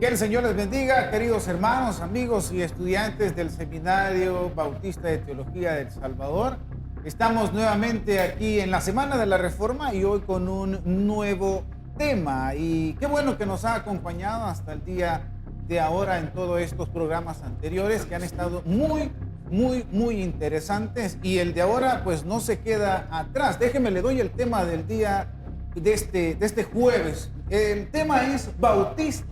Que el Señor les bendiga, queridos hermanos, amigos y estudiantes del Seminario Bautista de Teología de El Salvador. Estamos nuevamente aquí en la Semana de la Reforma y hoy con un nuevo tema. Y qué bueno que nos ha acompañado hasta el día de ahora en todos estos programas anteriores que han estado muy interesantes. Y el de ahora pues no se queda atrás. Déjeme, le doy el tema del día de este jueves. El tema es bautistas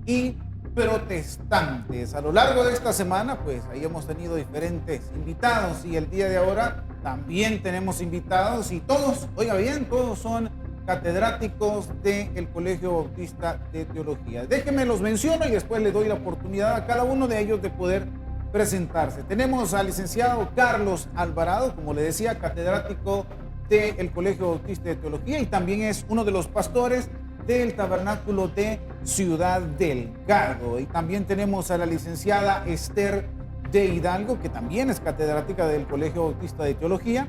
y protestantes. A lo largo de esta semana, pues ahí hemos tenido diferentes invitados y el día de ahora también tenemos invitados y todos, oiga bien, todos son catedráticos del Colegio Bautista de Teología. Déjenme los menciono y después le doy la oportunidad a cada uno de ellos de poder presentarse. Tenemos al licenciado Carlos Alvarado, como le decía, catedrático del Colegio Bautista de Teología y también es uno de los pastores del Tabernáculo de Ciudad Delgado. Y también tenemos a la licenciada Esther de Hidalgo, que también es catedrática del Colegio Bautista de Teología,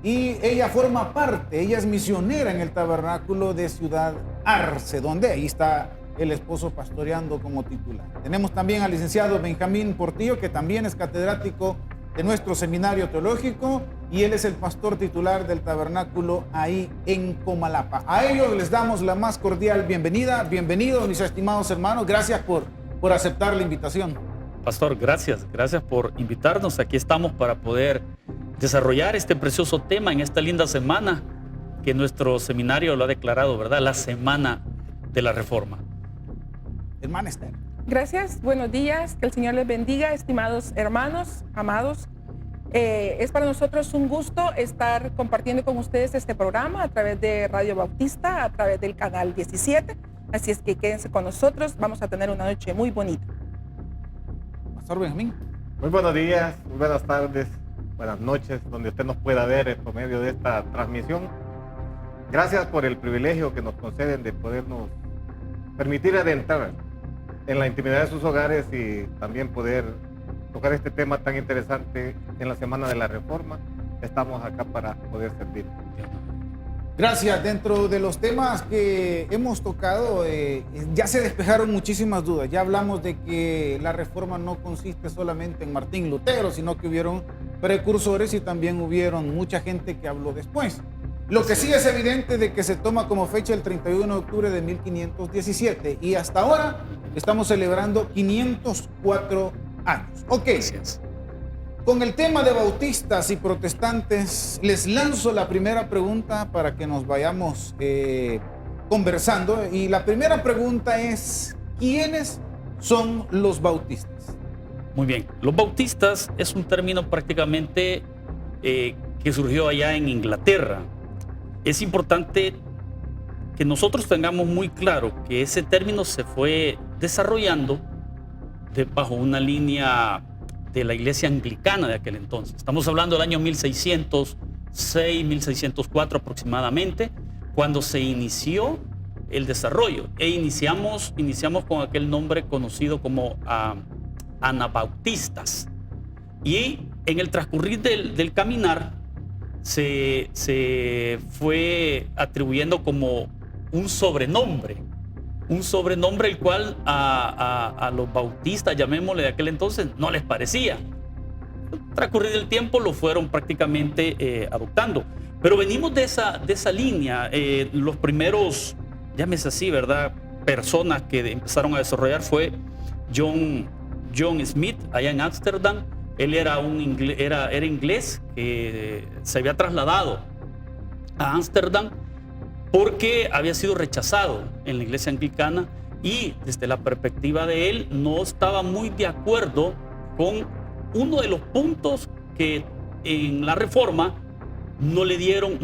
y ella forma parte, ella es misionera en el Tabernáculo de Ciudad Arce, donde ahí está el esposo pastoreando como titular. Tenemos también al licenciado Benjamín Portillo, que también es catedrático de nuestro seminario teológico, y él es el pastor titular del tabernáculo ahí en Comalapa. A ellos les damos la más cordial bienvenida. Bienvenidos, mis estimados hermanos. Gracias por aceptar la invitación. Pastor, gracias por invitarnos. Aquí estamos para poder desarrollar este precioso tema en esta linda semana que nuestro seminario lo ha declarado, ¿verdad? La Semana de la Reforma. Hermana Esther. Gracias, buenos días, que el Señor les bendiga, estimados hermanos, amados. Es para nosotros un gusto estar compartiendo con ustedes este programa a través de Radio Bautista, a través del canal 17. Así es que quédense con nosotros, vamos a tener una noche muy bonita. Pastor Benjamín. Muy buenos días, muy buenas tardes, buenas noches, donde usted nos pueda ver por medio de esta transmisión. Gracias por el privilegio que nos conceden de podernos permitir adentrar en la intimidad de sus hogares y también poder tocar este tema tan interesante en la Semana de la Reforma. Estamos acá para poder servir. Gracias. Dentro de los temas que hemos tocado, ya se despejaron muchísimas dudas. Ya hablamos de que la reforma no consiste solamente en Martín Lutero, sino que hubieron precursores y también hubieron mucha gente que habló después. Lo que sí es evidente de que se toma como fecha el 31 de octubre de 1517 y hasta ahora estamos celebrando 504 años. Ok, con el tema de bautistas y protestantes, les lanzo la primera pregunta para que nos vayamos conversando. Y la primera pregunta es, ¿quiénes son los bautistas? Muy bien, los bautistas es un término prácticamente que surgió allá en Inglaterra. Es importante que nosotros tengamos muy claro que ese término se fue desarrollando bajo una línea de la iglesia anglicana de aquel entonces. Estamos hablando del año 1606, 1604 aproximadamente, cuando se inició el desarrollo. Iniciamos con aquel nombre conocido como anabautistas. Y en el transcurrir del caminar se fue atribuyendo como un sobrenombre el cual a los bautistas, llamémosle de aquel entonces, no les parecía. Al transcurrir del tiempo lo fueron prácticamente adoptando. Pero venimos de esa línea. Los primeros, llámese así, ¿verdad?, personas que empezaron a desarrollar fue John Smith, allá en Ámsterdam. Él era inglés que se había trasladado a Ámsterdam porque había sido rechazado en la iglesia anglicana y desde la perspectiva de él no estaba muy de acuerdo con uno de los puntos que en la reforma no le dieron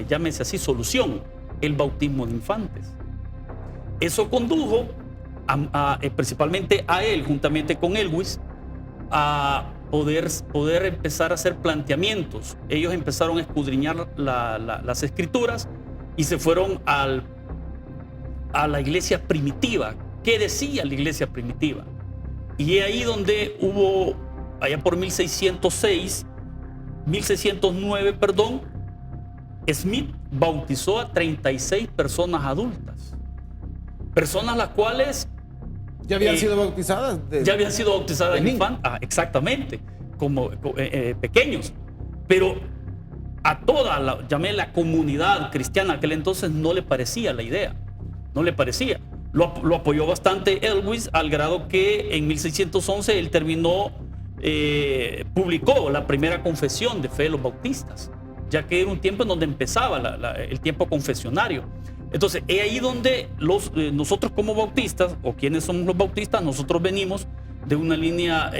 llámese así, solución, el bautismo de infantes. Eso condujo principalmente a él, juntamente con Elwis, a poder empezar a hacer planteamientos. Ellos empezaron a escudriñar las escrituras y se fueron a la iglesia primitiva. ¿Qué decía la iglesia primitiva? Y es ahí donde hubo, allá por 1609, Smith bautizó a 36 personas adultas. Personas las cuales ¿Ya habían sido bautizadas? ya habían sido bautizadas en exactamente, como pequeños. Pero a toda la comunidad cristiana aquel entonces no le parecía la idea. No le parecía. Lo apoyó bastante Elwes, al grado que en 1611 él publicó la primera confesión de fe de los bautistas, ya que era un tiempo en donde empezaba el tiempo confesionario. Entonces, es ahí donde nosotros como bautistas, o quienes somos los bautistas, nosotros venimos de una línea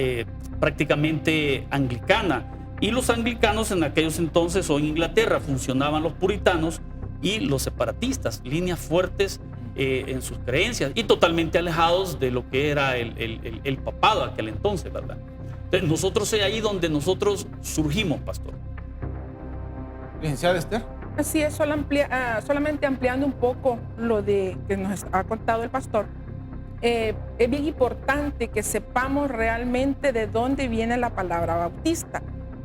prácticamente anglicana. Y los anglicanos en aquellos entonces, o en Inglaterra, funcionaban los puritanos y los separatistas, líneas fuertes en sus creencias y totalmente alejados de lo que era el papado aquel entonces, ¿verdad? Entonces, nosotros es ahí donde nosotros surgimos, pastor. Licenciada Esther. Así es, solamente ampliando un poco lo que nos ha contado el pastor. Es bien importante que sepamos realmente de dónde viene la palabra bautista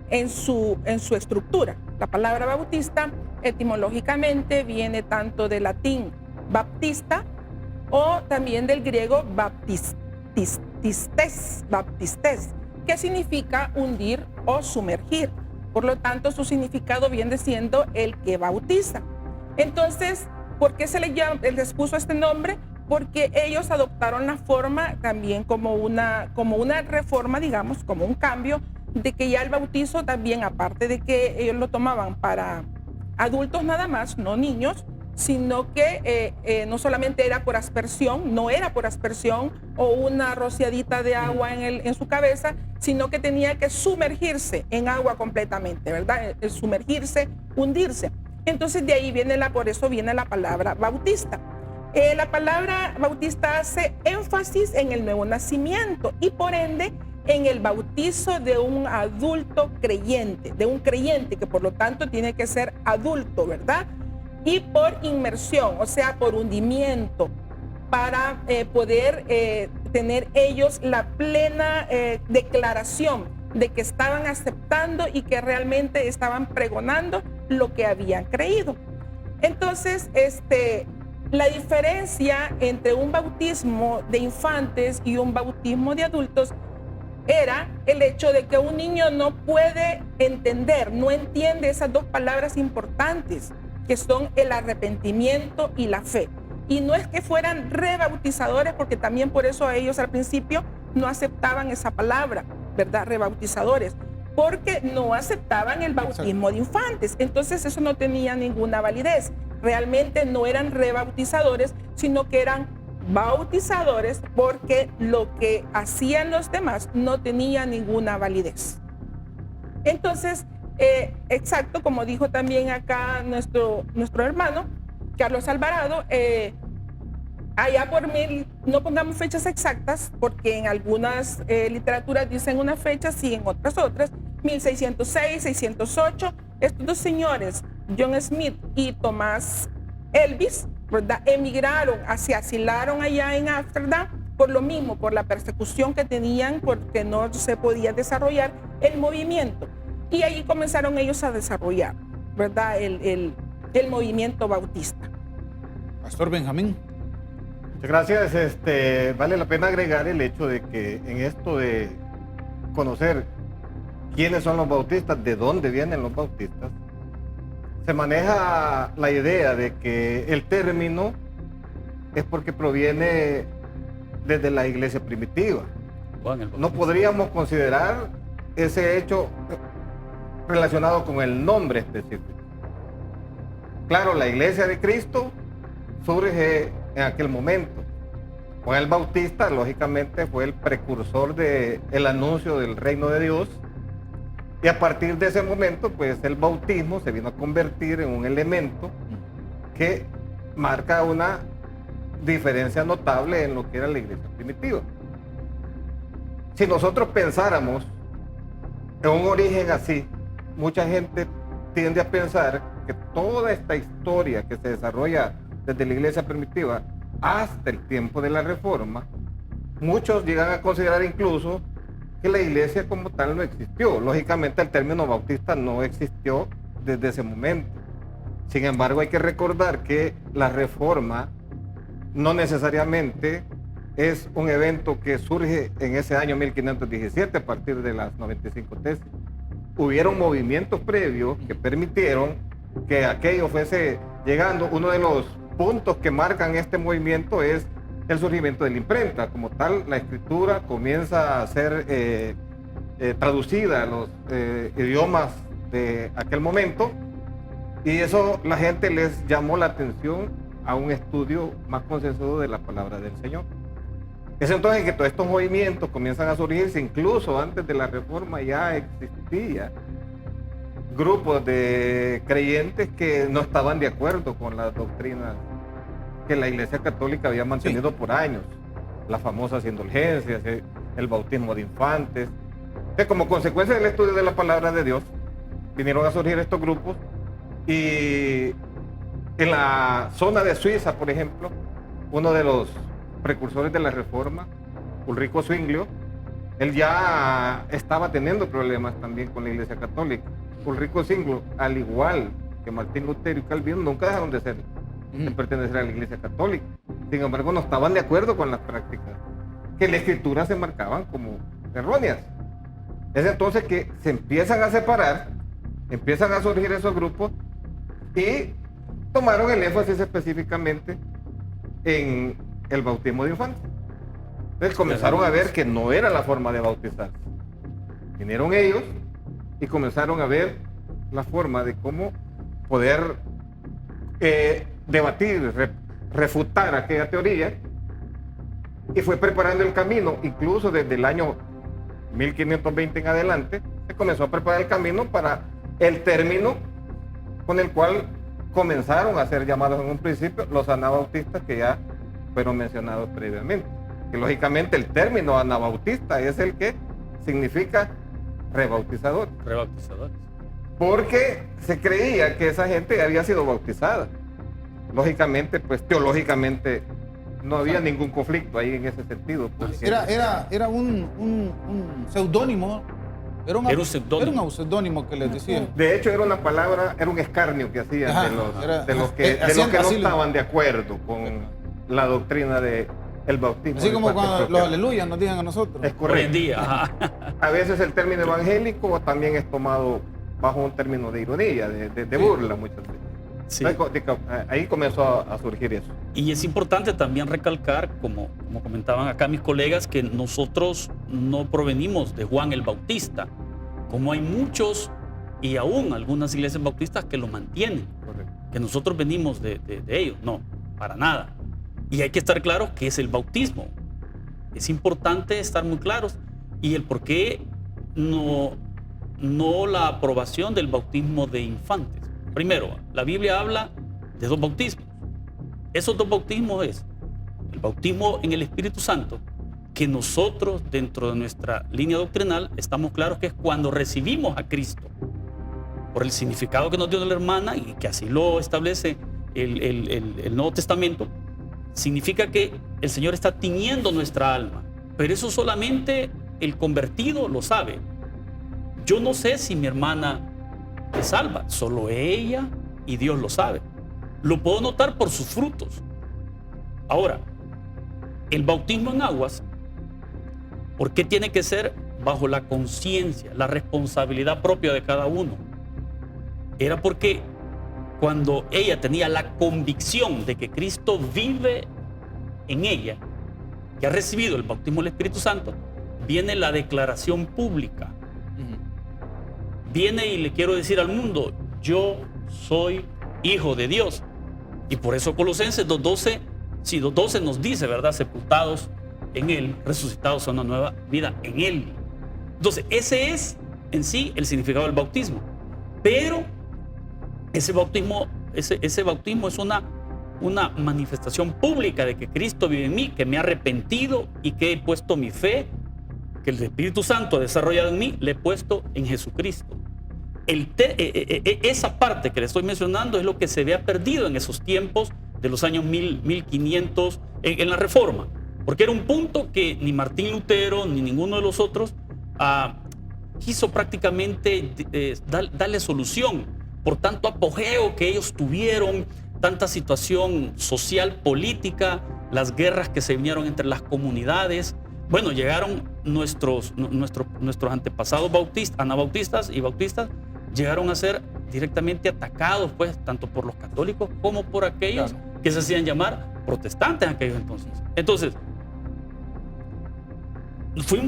en su estructura. La palabra bautista etimológicamente viene tanto del latín baptista o también del griego baptistes, que significa hundir o sumergir. Por lo tanto, su significado viene siendo el que bautiza. Entonces, ¿por qué les puso este nombre? Porque ellos adoptaron la forma también como una reforma, digamos, como un cambio, de que ya el bautizo también, aparte de que ellos lo tomaban para adultos nada más, no niños, sino que no solamente era por aspersión, no era por aspersión o una rociadita de agua en su cabeza, sino que tenía que sumergirse en agua completamente, ¿verdad? El sumergirse, hundirse. Entonces de ahí por eso viene la palabra bautista. La palabra bautista hace énfasis en el nuevo nacimiento y por ende en el bautizo de un adulto creyente, de un creyente que por lo tanto tiene que ser adulto, ¿verdad? Y por inmersión, o sea, por hundimiento, para poder tener ellos la plena declaración de que estaban aceptando y que realmente estaban pregonando lo que habían creído. Entonces, la diferencia entre un bautismo de infantes y un bautismo de adultos era el hecho de que un niño no puede entender, no entiende esas dos palabras importantes, que son el arrepentimiento y la fe. Y no es que fueran rebautizadores, porque también por eso ellos al principio no aceptaban esa palabra, ¿verdad? Rebautizadores, porque no aceptaban el bautismo de infantes. Entonces eso no tenía ninguna validez. Realmente no eran rebautizadores, sino que eran bautizadores, porque lo que hacían los demás no tenía ninguna validez. Entonces, exacto, como dijo también acá nuestro hermano Carlos Alvarado, allá por no pongamos fechas exactas, porque en algunas literaturas dicen unas fechas y en otras, 1606, 608, estos dos señores, John Smith y Tomás Elvis, ¿verdad?, emigraron, se asilaron allá en Ámsterdam por lo mismo, por la persecución que tenían, porque no se podía desarrollar el movimiento. Y ahí comenzaron ellos a desarrollar, ¿verdad?, el movimiento bautista. Pastor Benjamín. Muchas gracias. Vale la pena agregar el hecho de que en esto de conocer quiénes son los bautistas, de dónde vienen los bautistas, se maneja la idea de que el término es porque proviene desde la iglesia primitiva. No podríamos considerar ese hecho relacionado con el nombre específico. Claro, la iglesia de Cristo surge en aquel momento. Juan el Bautista, lógicamente, fue el precursor del anuncio del reino de Dios. Y a partir de ese momento, pues el bautismo se vino a convertir en un elemento que marca una diferencia notable en lo que era la iglesia primitiva. Si nosotros pensáramos en un origen así, mucha gente tiende a pensar que toda esta historia que se desarrolla desde la iglesia primitiva hasta el tiempo de la Reforma, muchos llegan a considerar incluso que la iglesia como tal no existió. Lógicamente el término bautista no existió desde ese momento. Sin embargo, hay que recordar que la Reforma no necesariamente es un evento que surge en ese año 1517 a partir de las 95 tesis. Hubieron movimientos previos que permitieron que aquello fuese llegando. Uno de los puntos que marcan este movimiento es el surgimiento de la imprenta. Como tal, la escritura comienza a ser traducida a los idiomas de aquel momento, y eso la gente les llamó la atención a un estudio más consensuado de la palabra del Señor. Es entonces que todos estos movimientos comienzan a surgirse. Incluso antes de la Reforma ya existía grupos de creyentes que no estaban de acuerdo con las doctrinas que la Iglesia Católica había mantenido por años, las famosas indulgencias, el bautismo de infantes. Como consecuencia del estudio de la palabra de Dios, vinieron a surgir estos grupos, y en la zona de Suiza, por ejemplo, uno de los precursores de la Reforma, Ulrico Zwinglio, él ya estaba teniendo problemas también con la Iglesia Católica. Ulrico Zwinglio, al igual que Martín Lutero y Calvino, nunca dejaron de pertenecer a la Iglesia Católica. Sin embargo, no estaban de acuerdo con las prácticas que en la Escritura se marcaban como erróneas. Es entonces que se empiezan a separar, empiezan a surgir esos grupos, y tomaron el énfasis específicamente en el bautismo de infantes. Entonces comenzaron a ver que no era la forma de bautizar. Vinieron ellos y comenzaron a ver la forma de cómo poder debatir, refutar aquella teoría, y fue preparando el camino. Incluso desde el año 1520 en adelante se comenzó a preparar el camino para el término con el cual comenzaron a ser llamados en un principio los anabautistas, que ya fueron mencionados previamente. Que lógicamente el término anabautista es el que significa rebautizador. Rebautizador. Porque se creía que esa gente había sido bautizada. Lógicamente, pues teológicamente no había ningún conflicto ahí en ese sentido. Era un seudónimo. Era un seudónimo que les decían. De hecho, era una palabra, era un escarnio que hacían de los que no estaban de acuerdo con la doctrina de el bautismo. Así como cuando los aleluyas nos digan a nosotros. Es correcto. Hoy en día. A veces el término evangélico también es tomado bajo un término de ironía, de burla muchas veces. Sí. Ahí comenzó a surgir eso. Y es importante también recalcar, como comentaban acá mis colegas, que nosotros no provenimos de Juan el Bautista, como hay muchos y aún algunas iglesias bautistas que lo mantienen. Correcto. Que nosotros venimos de ellos. No, para nada. Y hay que estar claros qué es el bautismo. Es importante estar muy claros, y el por qué no la aprobación del bautismo de infantes. Primero, la Biblia habla de dos bautismos. Esos dos bautismos es el bautismo en el Espíritu Santo, que nosotros dentro de nuestra línea doctrinal estamos claros que es cuando recibimos a Cristo, por el significado que nos dio la hermana y que así lo establece el Nuevo Testamento. Significa que el Señor está tiñendo nuestra alma, pero eso solamente el convertido lo sabe. Yo no sé si mi hermana es salva, solo ella y Dios lo sabe. Lo puedo notar por sus frutos. Ahora, el bautismo en aguas, ¿por qué tiene que ser bajo la conciencia, la responsabilidad propia de cada uno? Era porque cuando ella tenía la convicción de que Cristo vive en ella, que ha recibido el bautismo del Espíritu Santo, viene la declaración pública. Viene y le quiero decir al mundo, yo soy hijo de Dios. Y por eso Colosenses 2:12 nos dice, ¿verdad? Sepultados en Él, resucitados a una nueva vida en Él. Entonces, ese es en sí el significado del bautismo. Pero ese bautismo es una manifestación pública de que Cristo vive en mí, que me ha arrepentido y que he puesto mi fe, que el Espíritu Santo ha desarrollado en mí, le he puesto en Jesucristo. Esa parte que le estoy mencionando es lo que se había perdido en esos tiempos de los años 1500 en la Reforma, porque era un punto que ni Martín Lutero ni ninguno de los otros quiso prácticamente darle solución por tanto apogeo que ellos tuvieron, tanta situación social, política, las guerras que se vinieron entre las comunidades. Bueno, llegaron nuestros antepasados bautistas, anabautistas y bautistas, llegaron a ser directamente atacados, pues, tanto por los católicos como por aquellos que se hacían llamar protestantes en aquellos entonces. Entonces,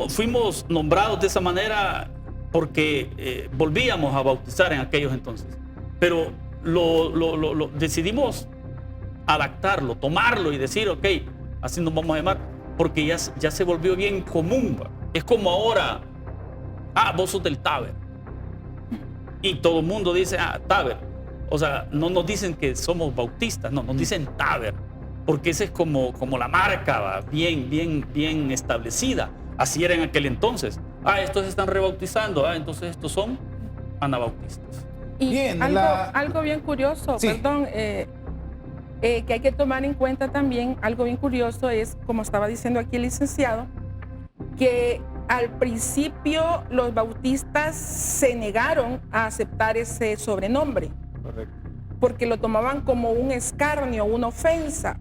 fuimos nombrados de esa manera porque volvíamos a bautizar en aquellos entonces. Pero decidimos adaptarlo, tomarlo y decir, ok, así nos vamos a llamar, porque ya se volvió bien común. Es como ahora, vos sos del Taber. Y todo el mundo dice, Taber. O sea, no nos dicen que somos bautistas, no, nos dicen Taber, porque esa es como la marca, ¿va? bien establecida. Así era en aquel entonces. Estos se están rebautizando, entonces estos son anabautistas. Y bien, algo bien curioso, sí. Perdón, que hay que tomar en cuenta también, algo bien curioso es, como estaba diciendo aquí el licenciado, que al principio los bautistas se negaron a aceptar ese sobrenombre. Correcto. Porque lo tomaban como un escarnio, una ofensa,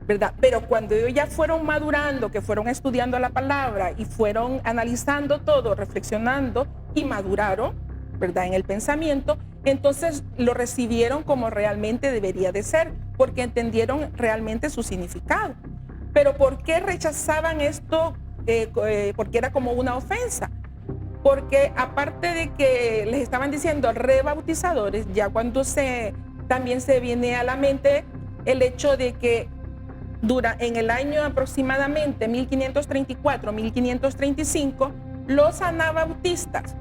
¿verdad? Pero cuando ellos ya fueron madurando, que fueron estudiando la palabra y fueron analizando todo, reflexionando y maduraron, ¿verdad? En el pensamiento, entonces lo recibieron como realmente debería de ser, porque entendieron realmente su significado. Pero ¿por qué rechazaban esto? Porque era como una ofensa. Porque aparte de que les estaban diciendo rebautizadores, ya cuando también se viene a la mente el hecho de que en el año aproximadamente 1534-1535, los anabautistas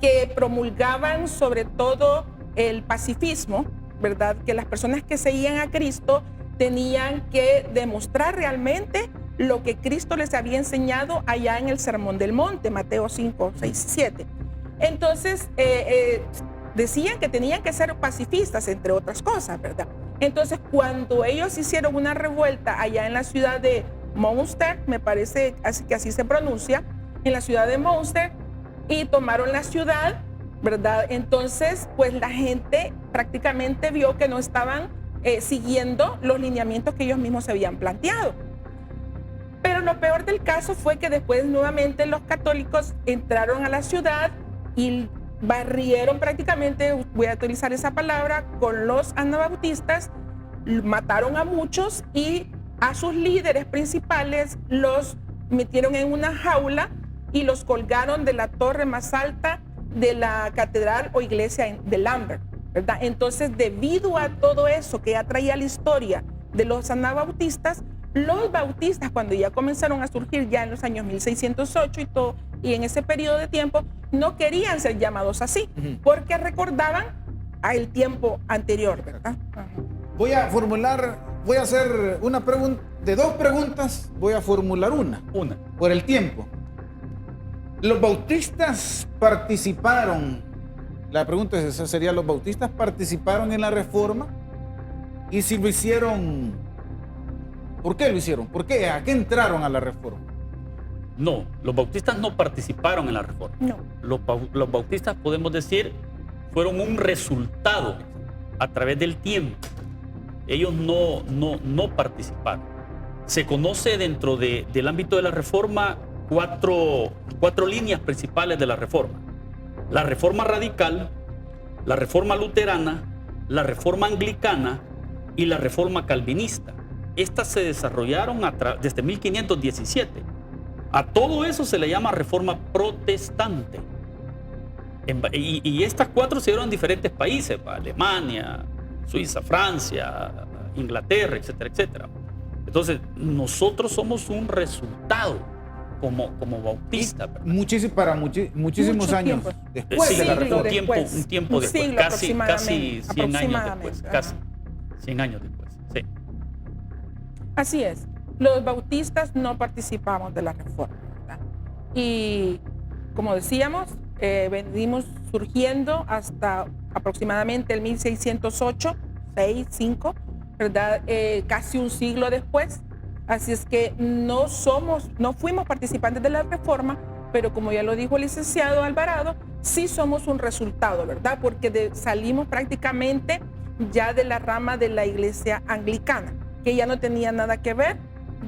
que promulgaban sobre todo el pacifismo, ¿verdad? Que las personas que seguían a Cristo tenían que demostrar realmente lo que Cristo les había enseñado allá en el Sermón del Monte, Mateo 5, 6 y 7. Entonces, decían que tenían que ser pacifistas, entre otras cosas, ¿verdad? Entonces, cuando ellos hicieron una revuelta allá en la ciudad de Münster, me parece que así se pronuncia, en la ciudad de Münster, y tomaron la ciudad, ¿verdad? Entonces, pues la gente prácticamente vio que no estaban siguiendo los lineamientos que ellos mismos se habían planteado. Pero lo peor del caso fue que después nuevamente los católicos entraron a la ciudad y barrieron prácticamente, voy a utilizar esa palabra, con los anabautistas, mataron a muchos y a sus líderes principales los metieron en una jaula y los colgaron de la torre más alta de la catedral o iglesia de Lambert, ¿verdad? Entonces, debido a todo eso que ya traía la historia de los anabautistas, los bautistas, cuando ya comenzaron a surgir ya en los años 1608 y todo, y en ese periodo de tiempo, no querían ser llamados así, porque recordaban al tiempo anterior, ¿verdad? Voy a hacer una pregunta, de dos preguntas, voy a formular una. Por el tiempo. ¿Los bautistas participaron? La pregunta es esa, sería, ¿los bautistas participaron en la reforma? Y si lo hicieron, ¿por qué lo hicieron? ¿Por qué? ¿A qué entraron a la reforma? No, los bautistas no participaron en la reforma. No. Los bautistas, podemos decir, fueron un resultado a través del tiempo. Ellos no participaron. Se conoce dentro del ámbito de la reforma cuatro líneas principales de la reforma. La reforma radical, la reforma luterana, la reforma anglicana y la reforma calvinista. Estas se desarrollaron desde 1517. A todo eso se le llama reforma protestante. Y estas cuatro se dieron en diferentes países, Alemania, Suiza, Francia, Inglaterra, etcétera, etcétera. Entonces, nosotros somos un resultado como bautistas. Muchísimos años tiempo. después de la reforma. Un tiempo después, casi 100 años después. Casi 100 años después, sí. Así es. Los bautistas no participamos de la reforma, ¿verdad? Y como decíamos, venimos surgiendo hasta aproximadamente el 1608, 6, 5, ¿verdad? Casi un siglo después. Así es que no fuimos participantes de la reforma, pero como ya lo dijo el licenciado Alvarado, sí somos un resultado, ¿verdad? Porque salimos prácticamente ya de la rama de la iglesia anglicana, que ya no tenía nada que ver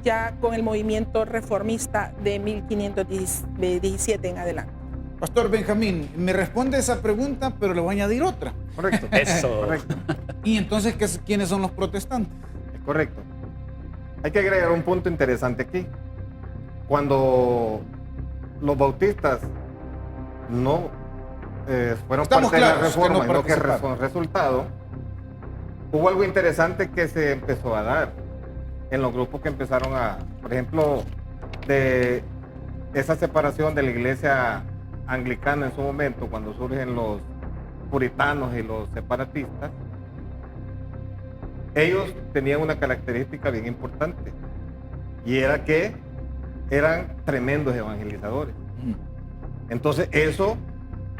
ya con el movimiento reformista de 1517 en adelante. Pastor Benjamín, me responde esa pregunta, pero le voy a añadir otra. Correcto. Eso. Correcto. ¿Y entonces quiénes son los protestantes? Es correcto. Hay que agregar un punto interesante aquí. Cuando los bautistas no fueron Estamos parte de la claros que reforma, no y lo que participaron. fue resultado, hubo algo interesante que se empezó a dar en los grupos que empezaron a, por ejemplo, de esa separación de la iglesia anglicana en su momento, cuando surgen los puritanos y los separatistas. Ellos tenían una característica bien importante, y era que eran tremendos evangelizadores. Entonces eso,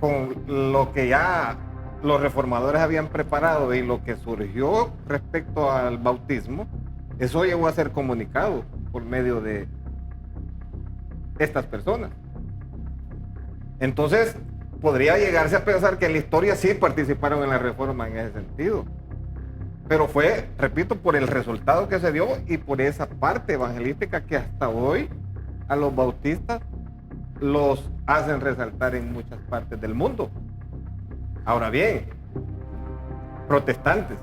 con lo que ya los reformadores habían preparado y lo que surgió respecto al bautismo, eso llegó a ser comunicado por medio de estas personas. Entonces podría llegarse a pensar que en la historia sí participaron en la reforma en ese sentido, pero fue, repito, por el resultado que se dio y por esa parte evangelística que hasta hoy a los bautistas los hacen resaltar en muchas partes del mundo. Ahora bien, protestantes.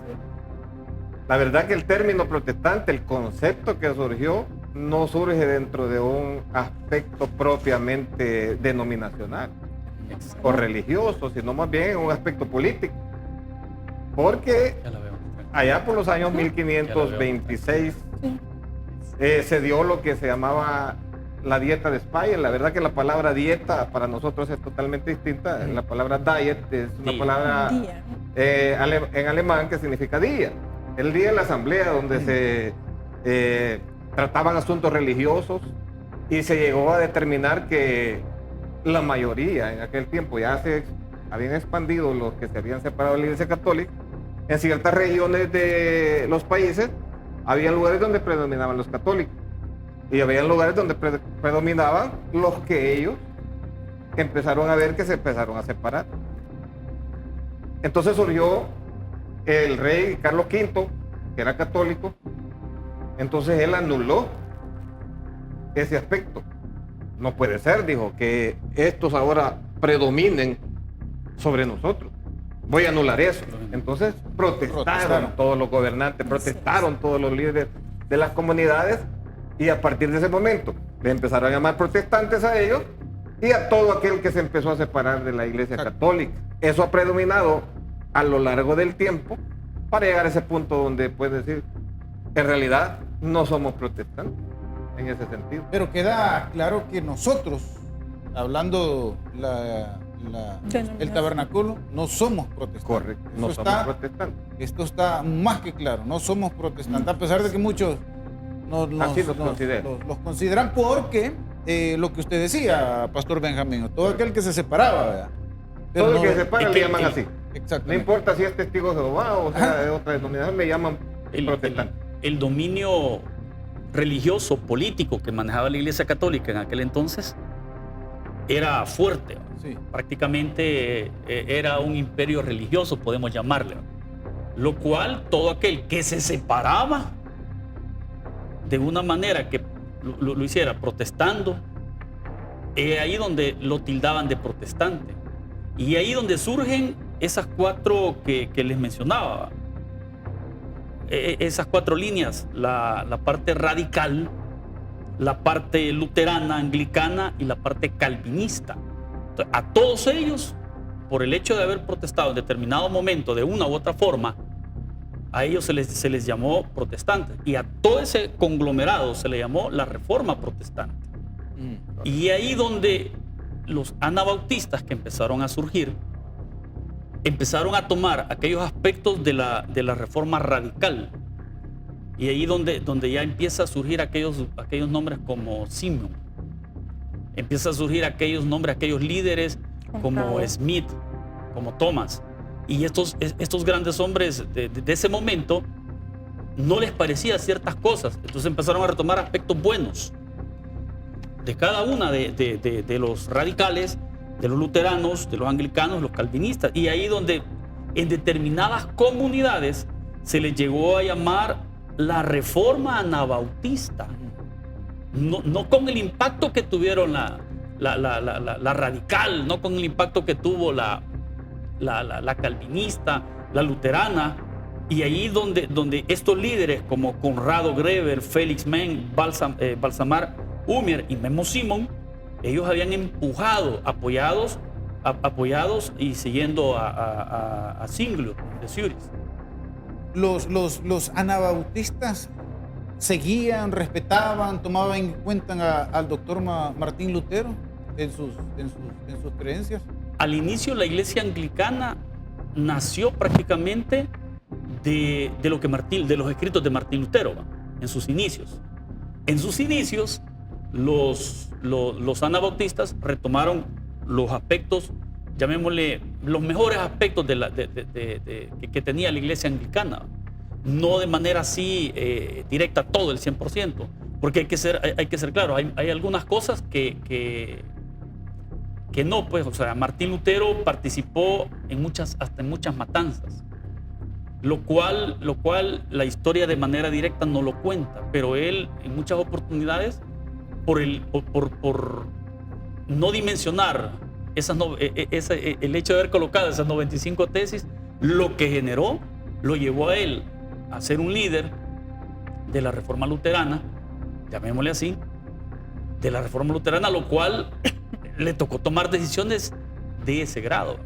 La verdad que el término protestante, el concepto que surgió, no surge dentro de un aspecto propiamente denominacional o religioso, sino más bien en un aspecto político. Porque Ya la veo. allá por los años 1526 se dio lo que se llamaba la dieta de Speyer. La verdad que la palabra dieta para nosotros es totalmente distinta. La palabra diet es una Día. palabra Día. en alemán que significa día. El día de la asamblea donde se trataban asuntos religiosos, y se llegó a determinar que la mayoría en aquel tiempo ya se habían expandido los que se habían separado de la Iglesia Católica. En ciertas regiones de los países había lugares donde predominaban los católicos y había lugares donde predominaban los que ellos empezaron a ver que se empezaron a separar. Entonces surgió el rey Carlos V, que era católico. Entonces él anuló ese aspecto. No puede ser, dijo, que estos ahora predominen sobre nosotros. Voy a anular eso. Entonces protestaron todos los gobernantes, protestaron todos los líderes de las comunidades, y a partir de ese momento le empezaron a llamar protestantes a ellos y a todo aquel que se empezó a separar de la Iglesia Católica. Eso ha predominado a lo largo del tiempo para llegar a ese punto donde puedes decir, en realidad no somos protestantes en ese sentido. Pero queda claro que nosotros, hablando el tabernáculo, no somos protestantes. Correcto, no Eso somos está- protestantes. Esto está más que claro, no somos protestantes, a pesar de que muchos Así los consideran. los consideran, porque lo que usted decía, Pastor Benjamín, todo aquel que se separaba, ¿verdad? Pero Todo el no- que se separa es le que- llaman así. No Exactamente. importa si es testigo de Jehová o sea de otra denominación, le llaman protestante. El dominio religioso, político que manejaba la Iglesia Católica en aquel entonces era fuerte. Sí. Prácticamente era un imperio religioso, podemos llamarle. Lo cual todo aquel que se separaba de una manera que lo hiciera protestando, ahí donde lo tildaban de protestante. Y ahí donde surgen esas cuatro que les mencionaba. Esas cuatro líneas, la parte radical, la parte luterana, anglicana y la parte calvinista. Entonces, a todos ellos, por el hecho de haber protestado en determinado momento de una u otra forma, a ellos se les llamó protestantes, y a todo ese conglomerado se le llamó la Reforma Protestante. Y ahí donde los anabautistas que empezaron a surgir, empezaron a tomar aquellos aspectos de la Reforma radical, y ahí donde ya empieza a surgir aquellos nombres como Simeon, empieza a surgir aquellos nombres, aquellos líderes como Conrado. Smith, como Thomas. Y estos grandes hombres de ese momento no les parecía ciertas cosas. Entonces empezaron a retomar aspectos buenos de cada una de los radicales, de los luteranos, de los anglicanos, los calvinistas. Y ahí donde en determinadas comunidades se les llegó a llamar la reforma anabautista, no con el impacto que tuvieron la radical, no con el impacto que tuvo la calvinista, la luterana, y ahí donde estos líderes como Conrado Greber, Félix Meng, Balsamar Humier y Memo Simón, ellos habían empujado, apoyados y siguiendo a Zwinglio de Zürich. Los anabautistas seguían, respetaban, tomaban en cuenta al doctor Martín Lutero en sus creencias. Al inicio la iglesia anglicana nació prácticamente de los escritos de Martín Lutero, ¿va? En sus inicios. En sus inicios, los anabautistas retomaron los aspectos, llamémosle, los mejores aspectos que tenía la iglesia anglicana. No de manera así directa todo el 100%, porque hay que ser claro, hay algunas cosas que no, pues, o sea, Martín Lutero participó hasta en muchas matanzas, lo cual la historia de manera directa no lo cuenta, pero él en muchas oportunidades, por no dimensionar el hecho de haber colocado esas 95 tesis, lo que generó, lo llevó a él a ser un líder de la Reforma Luterana, llamémosle así, de la Reforma Luterana, lo cual le tocó tomar decisiones de ese grado,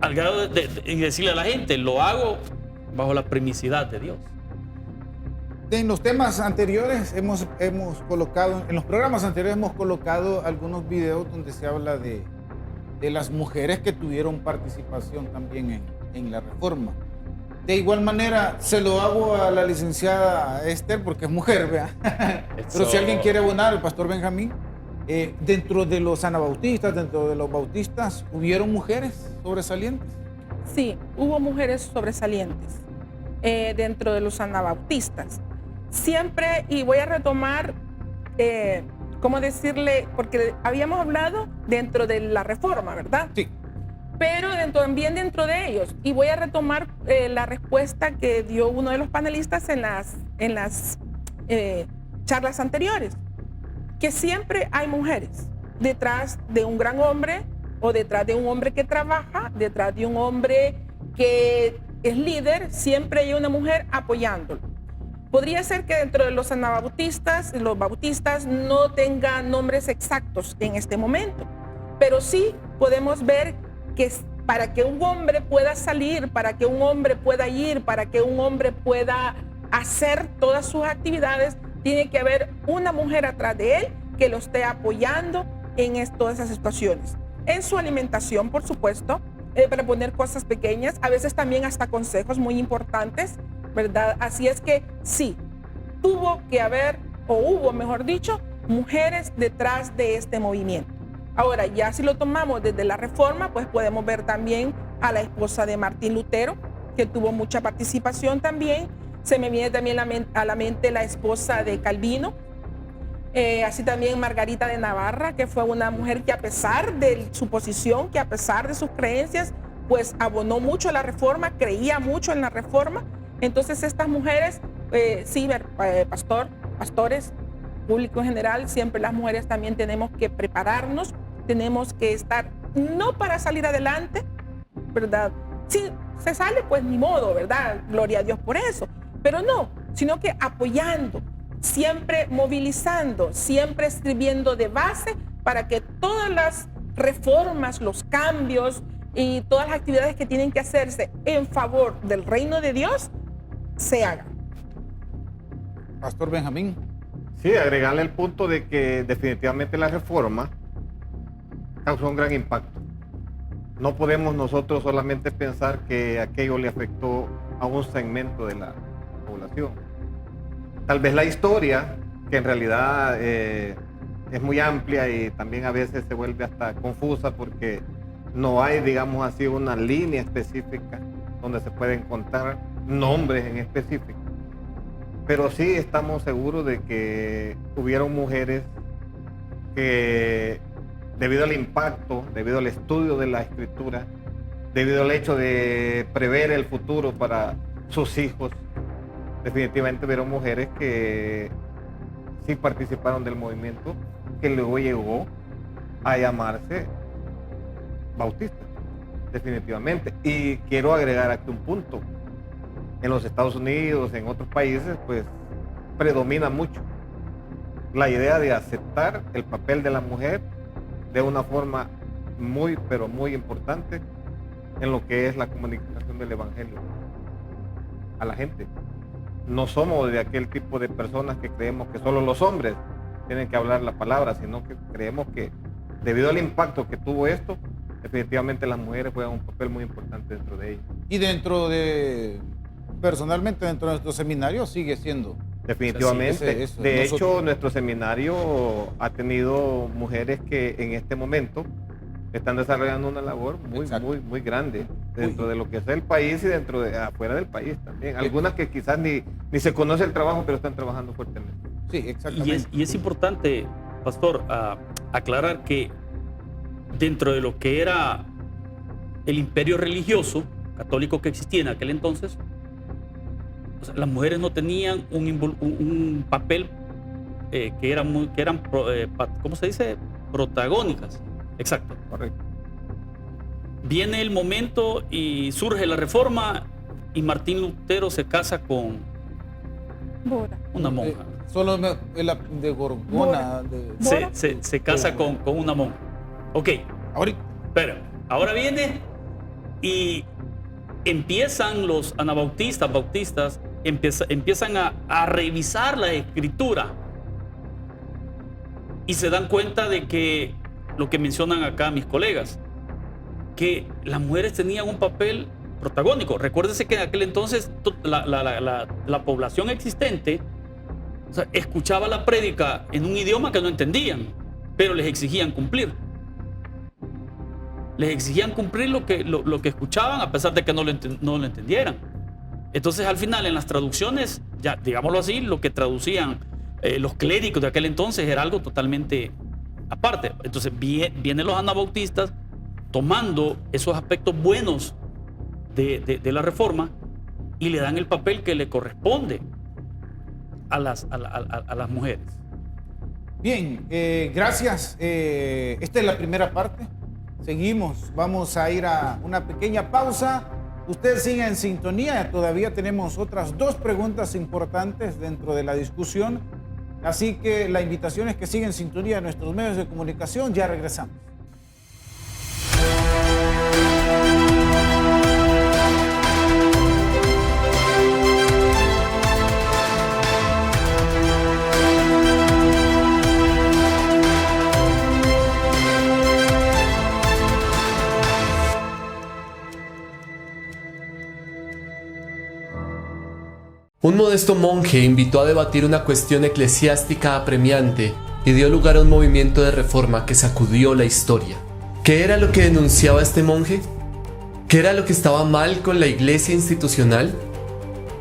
al grado de decirle a la gente, lo hago bajo la permisividad de Dios. En los temas anteriores hemos colocado, en los programas anteriores hemos colocado algunos videos donde se habla de las mujeres que tuvieron participación también en la reforma. De igual manera, se lo hago a la licenciada Esther porque es mujer, ¿vea? Pero si alguien quiere abonar, el pastor Benjamín, dentro de los anabautistas, dentro de los bautistas, ¿hubieron mujeres sobresalientes? Sí, hubo mujeres sobresalientes dentro de los anabautistas. Siempre, y voy a retomar, ¿cómo decirle? Porque habíamos hablado dentro de la reforma, ¿verdad? Sí. Pero también dentro de ellos. Y voy a retomar la respuesta que dio uno de los panelistas en las charlas anteriores. Que siempre hay mujeres detrás de un gran hombre o detrás de un hombre que trabaja, detrás de un hombre que es líder, siempre hay una mujer apoyándolo. Podría ser que dentro de los anabautistas, los bautistas no tengan nombres exactos en este momento, pero sí podemos ver que para que un hombre pueda salir, para que un hombre pueda ir, para que un hombre pueda hacer todas sus actividades, tiene que haber una mujer atrás de él que lo esté apoyando en todas esas situaciones. En su alimentación, por supuesto, para poner cosas pequeñas, a veces también hasta consejos muy importantes, ¿verdad? Así es que sí, tuvo que haber, o hubo, mejor dicho, mujeres detrás de este movimiento. Ahora, ya si lo tomamos desde la reforma, pues podemos ver también a la esposa de Martín Lutero, que tuvo mucha participación también. Se me viene también a la mente la esposa de Calvino, así también Margarita de Navarra, que fue una mujer que a pesar de su posición, que a pesar de sus creencias, pues abonó mucho a la reforma, creía mucho en la reforma. Entonces estas mujeres, sí, pastores, público en general, siempre las mujeres también tenemos que prepararnos, tenemos que estar, no para salir adelante, ¿verdad? Si se sale, pues ni modo, ¿verdad? Gloria a Dios por eso. Pero no, sino que apoyando, siempre movilizando, siempre escribiendo de base para que todas las reformas, los cambios y todas las actividades que tienen que hacerse en favor del reino de Dios se hagan. Pastor Benjamín. Sí, agregarle el punto de que definitivamente la reforma causó un gran impacto. No podemos nosotros solamente pensar que aquello le afectó a un segmento de la población. Tal vez la historia, que en realidad es muy amplia y también a veces se vuelve hasta confusa porque no hay, digamos así, una línea específica donde se pueden contar nombres en específico. Pero sí estamos seguros de que hubieron mujeres que, debido al impacto, debido al estudio de la escritura, debido al hecho de prever el futuro para sus hijos, definitivamente hubieron mujeres que sí participaron del movimiento, que luego llegó a llamarse bautista, definitivamente. Y quiero agregar aquí un punto. En los Estados Unidos, en otros países, pues predomina mucho la idea de aceptar el papel de la mujer de una forma muy, pero muy importante en lo que es la comunicación del evangelio a la gente. No somos de aquel tipo de personas que creemos que solo los hombres tienen que hablar la palabra, sino que creemos que debido al impacto que tuvo esto, definitivamente las mujeres juegan un papel muy importante dentro de ello. Y personalmente dentro de nuestro seminario sigue siendo. Definitivamente. Sí, de hecho, nuestro seminario ha tenido mujeres que en este momento están desarrollando una labor muy grande dentro de lo que es el país y afuera del país también. Algunas que quizás ni se conoce el trabajo, pero están trabajando fuertemente. Sí, exactamente. Y es importante, pastor, aclarar que dentro de lo que era el imperio religioso católico que existía en aquel entonces, o sea, las mujeres no tenían un papel que eran ¿cómo se dice? Protagónicas. Exacto. Correcto. Viene el momento y surge la Reforma y Martín Lutero se casa con una monja. Solo de Gorgona. Se casa con una monja. Ok. Ahorita. Pero ahora viene y empiezan los bautistas, empiezan a revisar la escritura y se dan cuenta de que lo que mencionan acá mis colegas, que las mujeres tenían un papel protagónico. Recuérdese que en aquel entonces la población existente, o sea, escuchaba la prédica en un idioma que no entendían, pero les exigían cumplir. Les exigían cumplir lo que escuchaban a pesar de que no lo entendieran. Entonces al final en las traducciones, ya digámoslo así, lo que traducían los clérigos de aquel entonces era algo totalmente aparte. Entonces vienen los anabautistas tomando esos aspectos buenos de la Reforma y le dan el papel que le corresponde a las mujeres. Bien, gracias. Esta es la primera parte. Seguimos, vamos a ir a una pequeña pausa. Ustedes sigan en sintonía, todavía tenemos otras 2 preguntas importantes dentro de la discusión. Así que la invitación es que sigan en sintonía de nuestros medios de comunicación. Ya regresamos. Un modesto monje invitó a debatir una cuestión eclesiástica apremiante y dio lugar a un movimiento de reforma que sacudió la historia. ¿Qué era lo que denunciaba este monje? ¿Qué era lo que estaba mal con la iglesia institucional?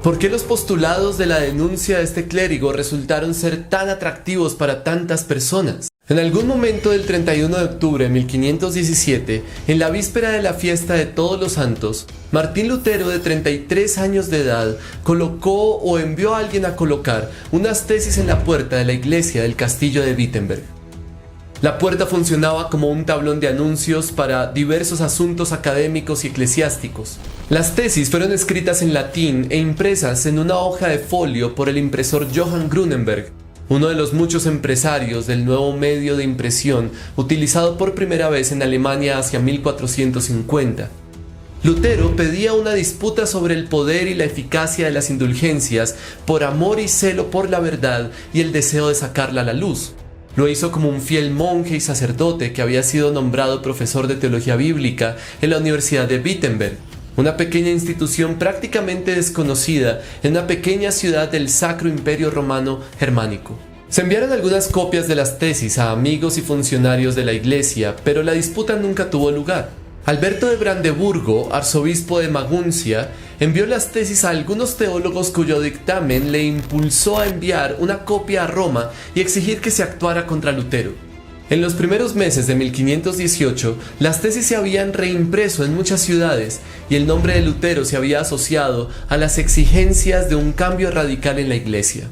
¿Por qué los postulados de la denuncia de este clérigo resultaron ser tan atractivos para tantas personas? En algún momento del 31 de octubre de 1517, en la víspera de la fiesta de Todos los Santos, Martín Lutero, de 33 años de edad, colocó o envió a alguien a colocar unas tesis en la puerta de la iglesia del castillo de Wittenberg. La puerta funcionaba como un tablón de anuncios para diversos asuntos académicos y eclesiásticos. Las tesis fueron escritas en latín e impresas en una hoja de folio por el impresor Johann Grunenberg, uno de los muchos empresarios del nuevo medio de impresión utilizado por primera vez en Alemania hacia 1450. Lutero pedía una disputa sobre el poder y la eficacia de las indulgencias por amor y celo por la verdad y el deseo de sacarla a la luz. Lo hizo como un fiel monje y sacerdote que había sido nombrado profesor de teología bíblica en la Universidad de Wittenberg, una pequeña institución prácticamente desconocida en una pequeña ciudad del Sacro Imperio Romano Germánico. Se enviaron algunas copias de las tesis a amigos y funcionarios de la iglesia, pero la disputa nunca tuvo lugar. Alberto de Brandeburgo, arzobispo de Maguncia, envió las tesis a algunos teólogos cuyo dictamen le impulsó a enviar una copia a Roma y exigir que se actuara contra Lutero. En los primeros meses de 1518, las tesis se habían reimpreso en muchas ciudades y el nombre de Lutero se había asociado a las exigencias de un cambio radical en la iglesia.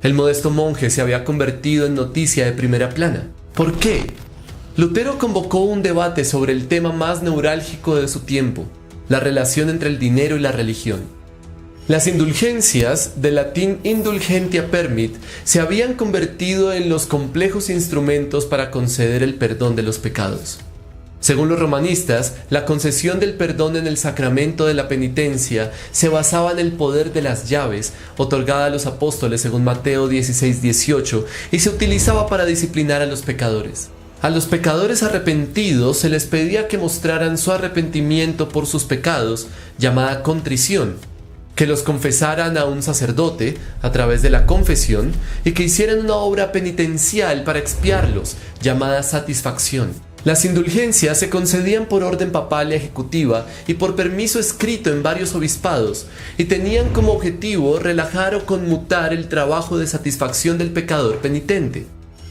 El modesto monje se había convertido en noticia de primera plana. ¿Por qué? Lutero convocó un debate sobre el tema más neurálgico de su tiempo, la relación entre el dinero y la religión. Las indulgencias, del latín indulgentia permit, se habían convertido en los complejos instrumentos para conceder el perdón de los pecados. Según los romanistas, la concesión del perdón en el sacramento de la penitencia se basaba en el poder de las llaves, otorgada a los apóstoles según Mateo 16:18, y se utilizaba para disciplinar a los pecadores. A los pecadores arrepentidos se les pedía que mostraran su arrepentimiento por sus pecados, llamada contrición, que los confesaran a un sacerdote a través de la confesión y que hicieran una obra penitencial para expiarlos, llamada satisfacción. Las indulgencias se concedían por orden papal y ejecutiva y por permiso escrito en varios obispados, y tenían como objetivo relajar o conmutar el trabajo de satisfacción del pecador penitente.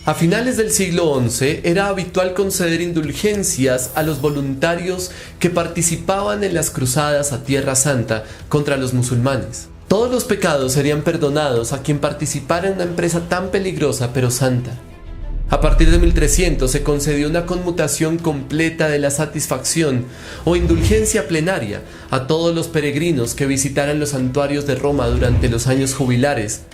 A finales del siglo XI era habitual conceder indulgencias a los voluntarios que participaban en las cruzadas a Tierra Santa contra los musulmanes. Todos los pecados serían perdonados a quien participara en una empresa tan peligrosa pero santa. A partir de 1300 se concedió una conmutación completa de la satisfacción o indulgencia plenaria a todos los peregrinos que visitaran los santuarios de Roma durante los años jubilares,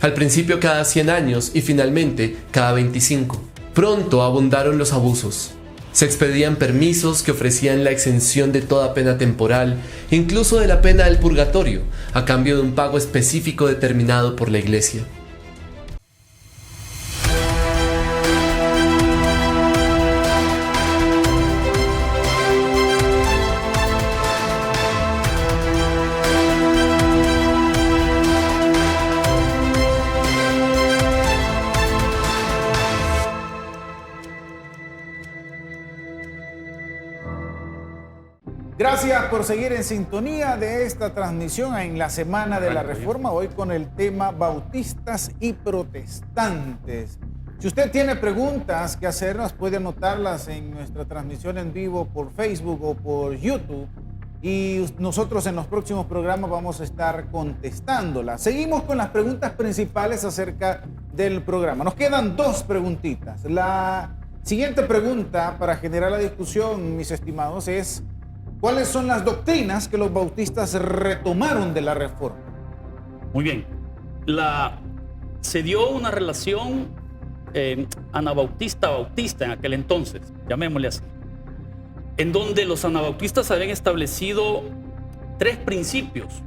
al principio cada 100 años y finalmente cada 25. Pronto abundaron los abusos. Se expedían permisos que ofrecían la exención de toda pena temporal, incluso de la pena del purgatorio, a cambio de un pago específico determinado por la Iglesia. Gracias por seguir en sintonía de esta transmisión en la Semana de la Reforma, hoy con el tema Bautistas y Protestantes. Si usted tiene preguntas que hacernos, puede anotarlas en nuestra transmisión en vivo por Facebook o por YouTube, y nosotros en los próximos programas vamos a estar contestándolas. Seguimos con las preguntas principales acerca del programa. Nos quedan dos preguntitas. La siguiente pregunta para generar la discusión, mis estimados, es: ¿cuáles son las doctrinas que los bautistas retomaron de la Reforma? Muy bien. Se dio una relación anabautista-bautista en aquel entonces, llamémosle así, en donde los anabautistas habían establecido tres principios.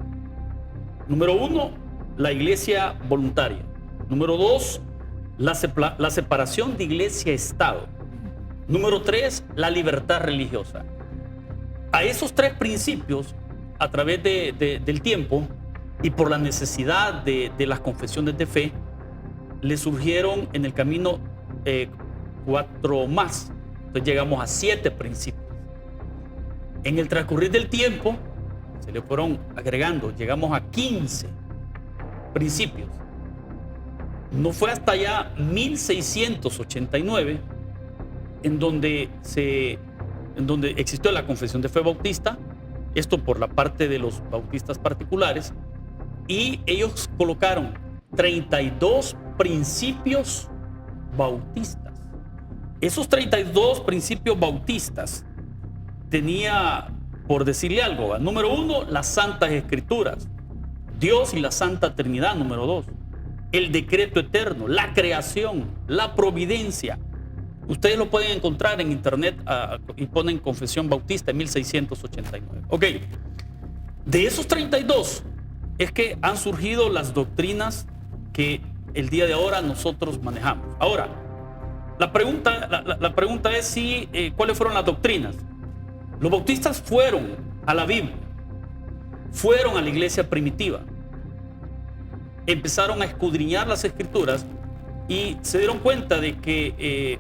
Número uno, la iglesia voluntaria. Número dos, la separación de iglesia-estado. Número tres, la libertad religiosa. A esos tres principios, a través del tiempo y por la necesidad de las confesiones de fe, le surgieron en el camino 4 más. Entonces llegamos a 7 principios. En el transcurrir del tiempo se le fueron agregando, llegamos a 15 principios. No fue hasta ya 1689 en donde existió la confesión de fe bautista, esto por la parte de los bautistas particulares, y ellos colocaron 32 principios bautistas. Esos 32 principios bautistas tenía, por decirle algo, número uno, las Santas Escrituras, Dios y la Santa Trinidad, número dos, el decreto eterno, la creación, la providencia. Ustedes lo pueden encontrar en internet y ponen Confesión Bautista en 1689. Ok, de esos 32 es que han surgido las doctrinas que el día de ahora nosotros manejamos. Ahora, la pregunta es ¿cuáles fueron las doctrinas? Los bautistas fueron a la Biblia, fueron a la iglesia primitiva, empezaron a escudriñar las escrituras y se dieron cuenta de que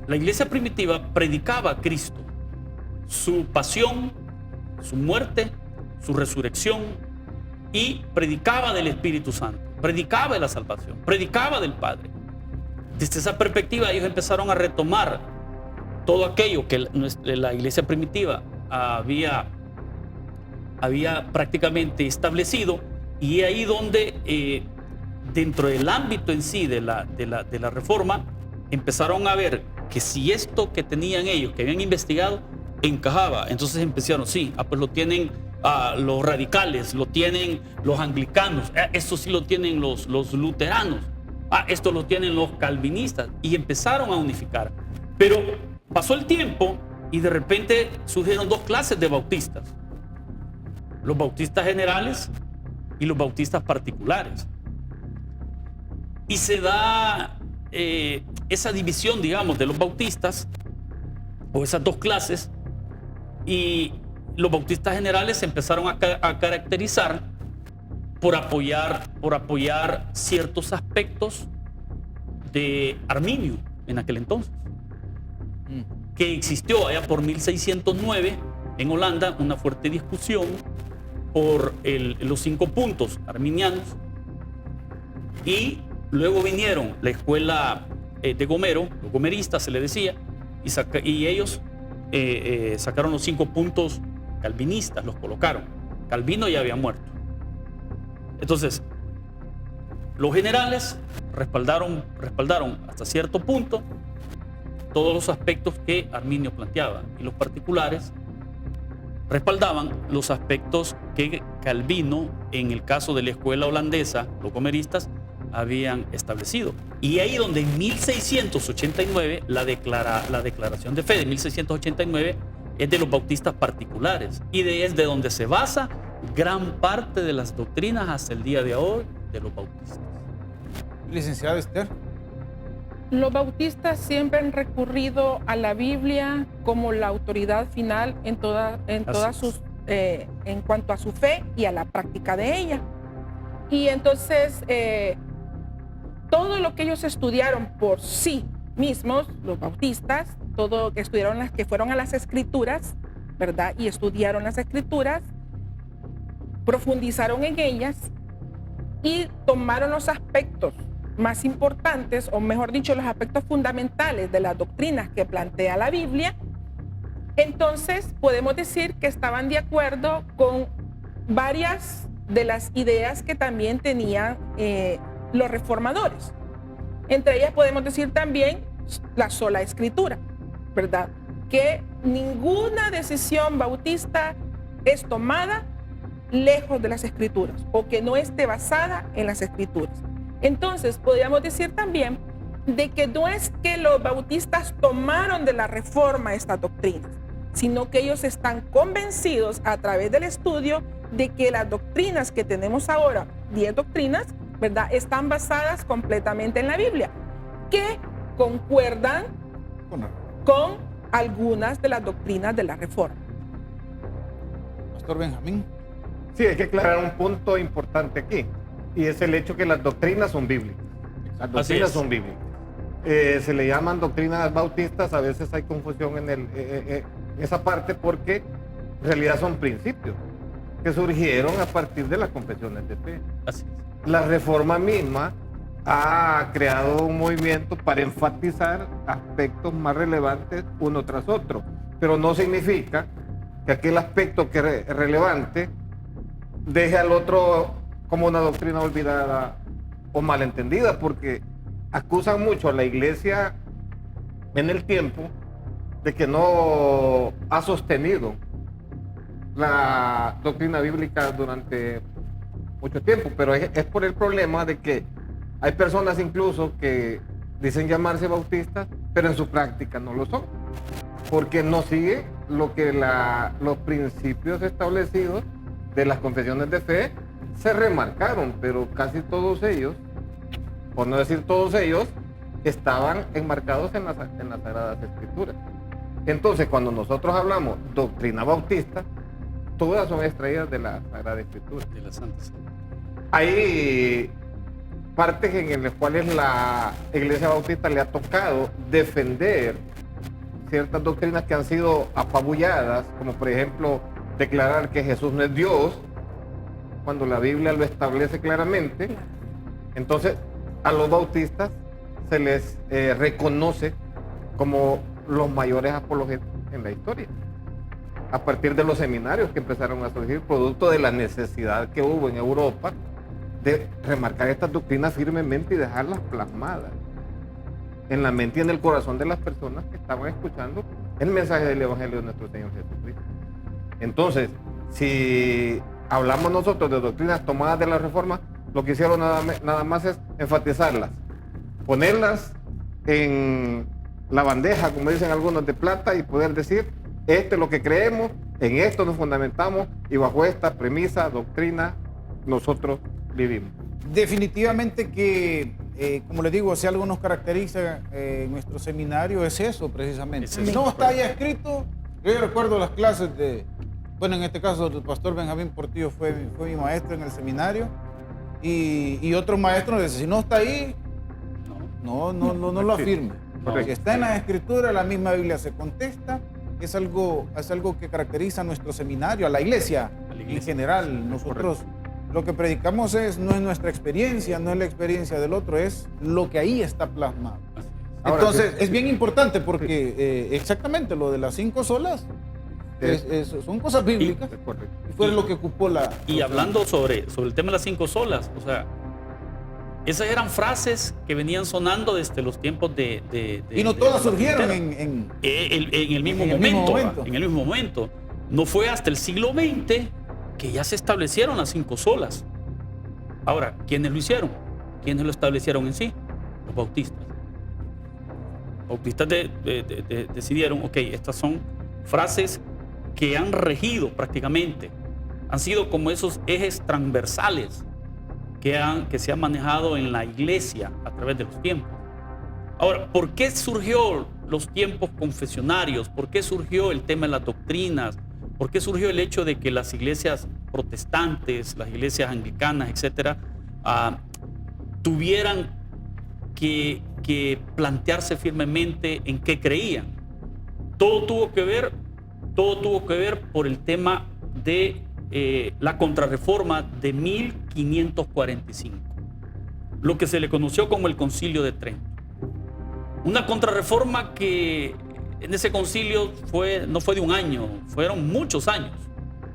la iglesia primitiva predicaba a Cristo, su pasión, su muerte, su resurrección, y predicaba del Espíritu Santo, predicaba de la salvación, predicaba del Padre. Desde esa perspectiva ellos empezaron a retomar todo aquello que la iglesia primitiva había prácticamente establecido, y ahí donde dentro del ámbito en sí de la reforma empezaron a ver que si esto que tenían ellos, que habían investigado, encajaba, entonces empezaron, sí, pues lo tienen los radicales, lo tienen los anglicanos, esto sí lo tienen los luteranos, esto lo tienen los calvinistas, y empezaron a unificar. Pero pasó el tiempo y de repente surgieron dos clases de bautistas: los bautistas generales y los bautistas particulares. Y se da esa división, digamos, de los bautistas, o esas dos clases, y los bautistas generales se empezaron a caracterizar por apoyar ciertos aspectos de Arminio en aquel entonces, que existió allá por 1609 en Holanda una fuerte discusión por los 5 puntos arminianos, y luego vinieron la escuela de Gomero, los gomeristas se le decía, y ellos sacaron los 5 puntos calvinistas, los colocaron. Calvino ya había muerto. Entonces, los generales respaldaron hasta cierto punto todos los aspectos que Arminio planteaba, y los particulares respaldaban los aspectos que Calvino, en el caso de la escuela holandesa, los gomeristas, habían establecido. Y ahí donde en 1689, la declaración de fe de 1689 es de los bautistas particulares, y es de donde se basa gran parte de las doctrinas hasta el día de hoy de los bautistas. Licenciada Esther. Los bautistas siempre han recurrido a la Biblia como la autoridad final en cuanto a su fe y a la práctica de ella. Y entonces todo lo que ellos estudiaron por sí mismos, los bautistas, todo que estudiaron, las que fueron a las escrituras, ¿verdad? Y estudiaron las escrituras, profundizaron en ellas y tomaron los aspectos más importantes, o mejor dicho, los aspectos fundamentales de las doctrinas que plantea la Biblia. Entonces podemos decir que estaban de acuerdo con varias de las ideas que también tenían los reformadores. Entre ellas podemos decir también la sola escritura, ¿verdad? Que ninguna decisión bautista es tomada lejos de las escrituras, o que no esté basada en las escrituras. Entonces podríamos decir también de que no es que los bautistas tomaron de la reforma estas doctrinas, sino que ellos están convencidos a través del estudio de que las doctrinas que tenemos ahora, 10 doctrinas, ¿verdad?, están basadas completamente en la Biblia, que concuerdan con algunas de las doctrinas de la reforma. Pastor Benjamín. Sí, hay que aclarar un punto importante aquí, y es el hecho que las doctrinas son bíblicas. Las doctrinas son bíblicas. Se le llaman doctrinas bautistas, a veces hay confusión en esa parte, porque en realidad son principios que surgieron a partir de las confesiones de fe. Así es. La reforma misma ha creado un movimiento para enfatizar aspectos más relevantes uno tras otro, pero no significa que aquel aspecto que es relevante deje al otro como una doctrina olvidada o malentendida, porque acusan mucho a la iglesia en el tiempo de que no ha sostenido la doctrina bíblica durante mucho tiempo, pero es por el problema de que hay personas incluso que dicen llamarse bautistas, pero en su práctica no lo son, porque no sigue lo que los principios establecidos de las confesiones de fe se remarcaron, pero casi todos ellos, por no decir todos ellos, estaban enmarcados en las Sagradas Escrituras. Entonces, cuando nosotros hablamos doctrina bautista, todas son extraídas de la Sagrada Escritura. De la Santa Escritura. Hay partes en las cuales la Iglesia Bautista le ha tocado defender ciertas doctrinas que han sido apabulladas, como por ejemplo declarar que Jesús no es Dios, cuando la Biblia lo establece claramente. Entonces, a los bautistas se les reconoce como los mayores apologetas en la historia. A partir de los seminarios que empezaron a surgir, producto de la necesidad que hubo en Europa de remarcar estas doctrinas firmemente y dejarlas plasmadas en la mente y en el corazón de las personas que estaban escuchando el mensaje del Evangelio de nuestro Señor Jesucristo. Entonces, si hablamos nosotros de doctrinas tomadas de la Reforma, lo que hicieron nada más es enfatizarlas, ponerlas en la bandeja, como dicen algunos, de plata, y poder decir: esto es lo que creemos, en esto nos fundamentamos y bajo esta premisa, doctrina, nosotros vivimos. Definitivamente que, como les digo, si algo nos caracteriza en nuestro seminario es eso precisamente. Es eso. No está ya escrito. Yo recuerdo las clases de, bueno, en este caso el pastor Benjamín Portillo fue mi maestro en el seminario, y otro maestro dice: si no está ahí, no lo afirme. No. Si está en la escritura, la misma Biblia se contesta. Es algo que caracteriza a nuestro seminario, a la iglesia en general. Nosotros lo que predicamos no es nuestra experiencia, no es la experiencia del otro, es lo que ahí está plasmado. Ahora, Entonces, es bien importante porque exactamente lo de las 5 solas son cosas bíblicas, y fue lo que ocupó la... Y hablando sobre el tema de las 5 solas, o sea, esas eran frases que venían sonando desde los tiempos y no todas surgieron en el mismo momento. En el mismo momento. No fue hasta el siglo XX que ya se establecieron las 5 solas. Ahora, ¿quiénes lo hicieron? ¿Quiénes lo establecieron en sí? Los bautistas. Los bautistas decidieron: ok, estas son frases que han regido prácticamente, han sido como esos ejes transversales que se han manejado en la iglesia a través de los tiempos. Ahora, ¿por qué surgió los tiempos confesionarios? ¿Por qué surgió el tema de las doctrinas? ¿Por qué surgió el hecho de que las iglesias protestantes, las iglesias anglicanas, etcétera, tuvieran que plantearse firmemente en qué creían? Todo tuvo que ver por el tema de la Contrarreforma de 1545, lo que se le conoció como el Concilio de Trento. Una Contrarreforma que en ese concilio no fue de un año, fueron muchos años.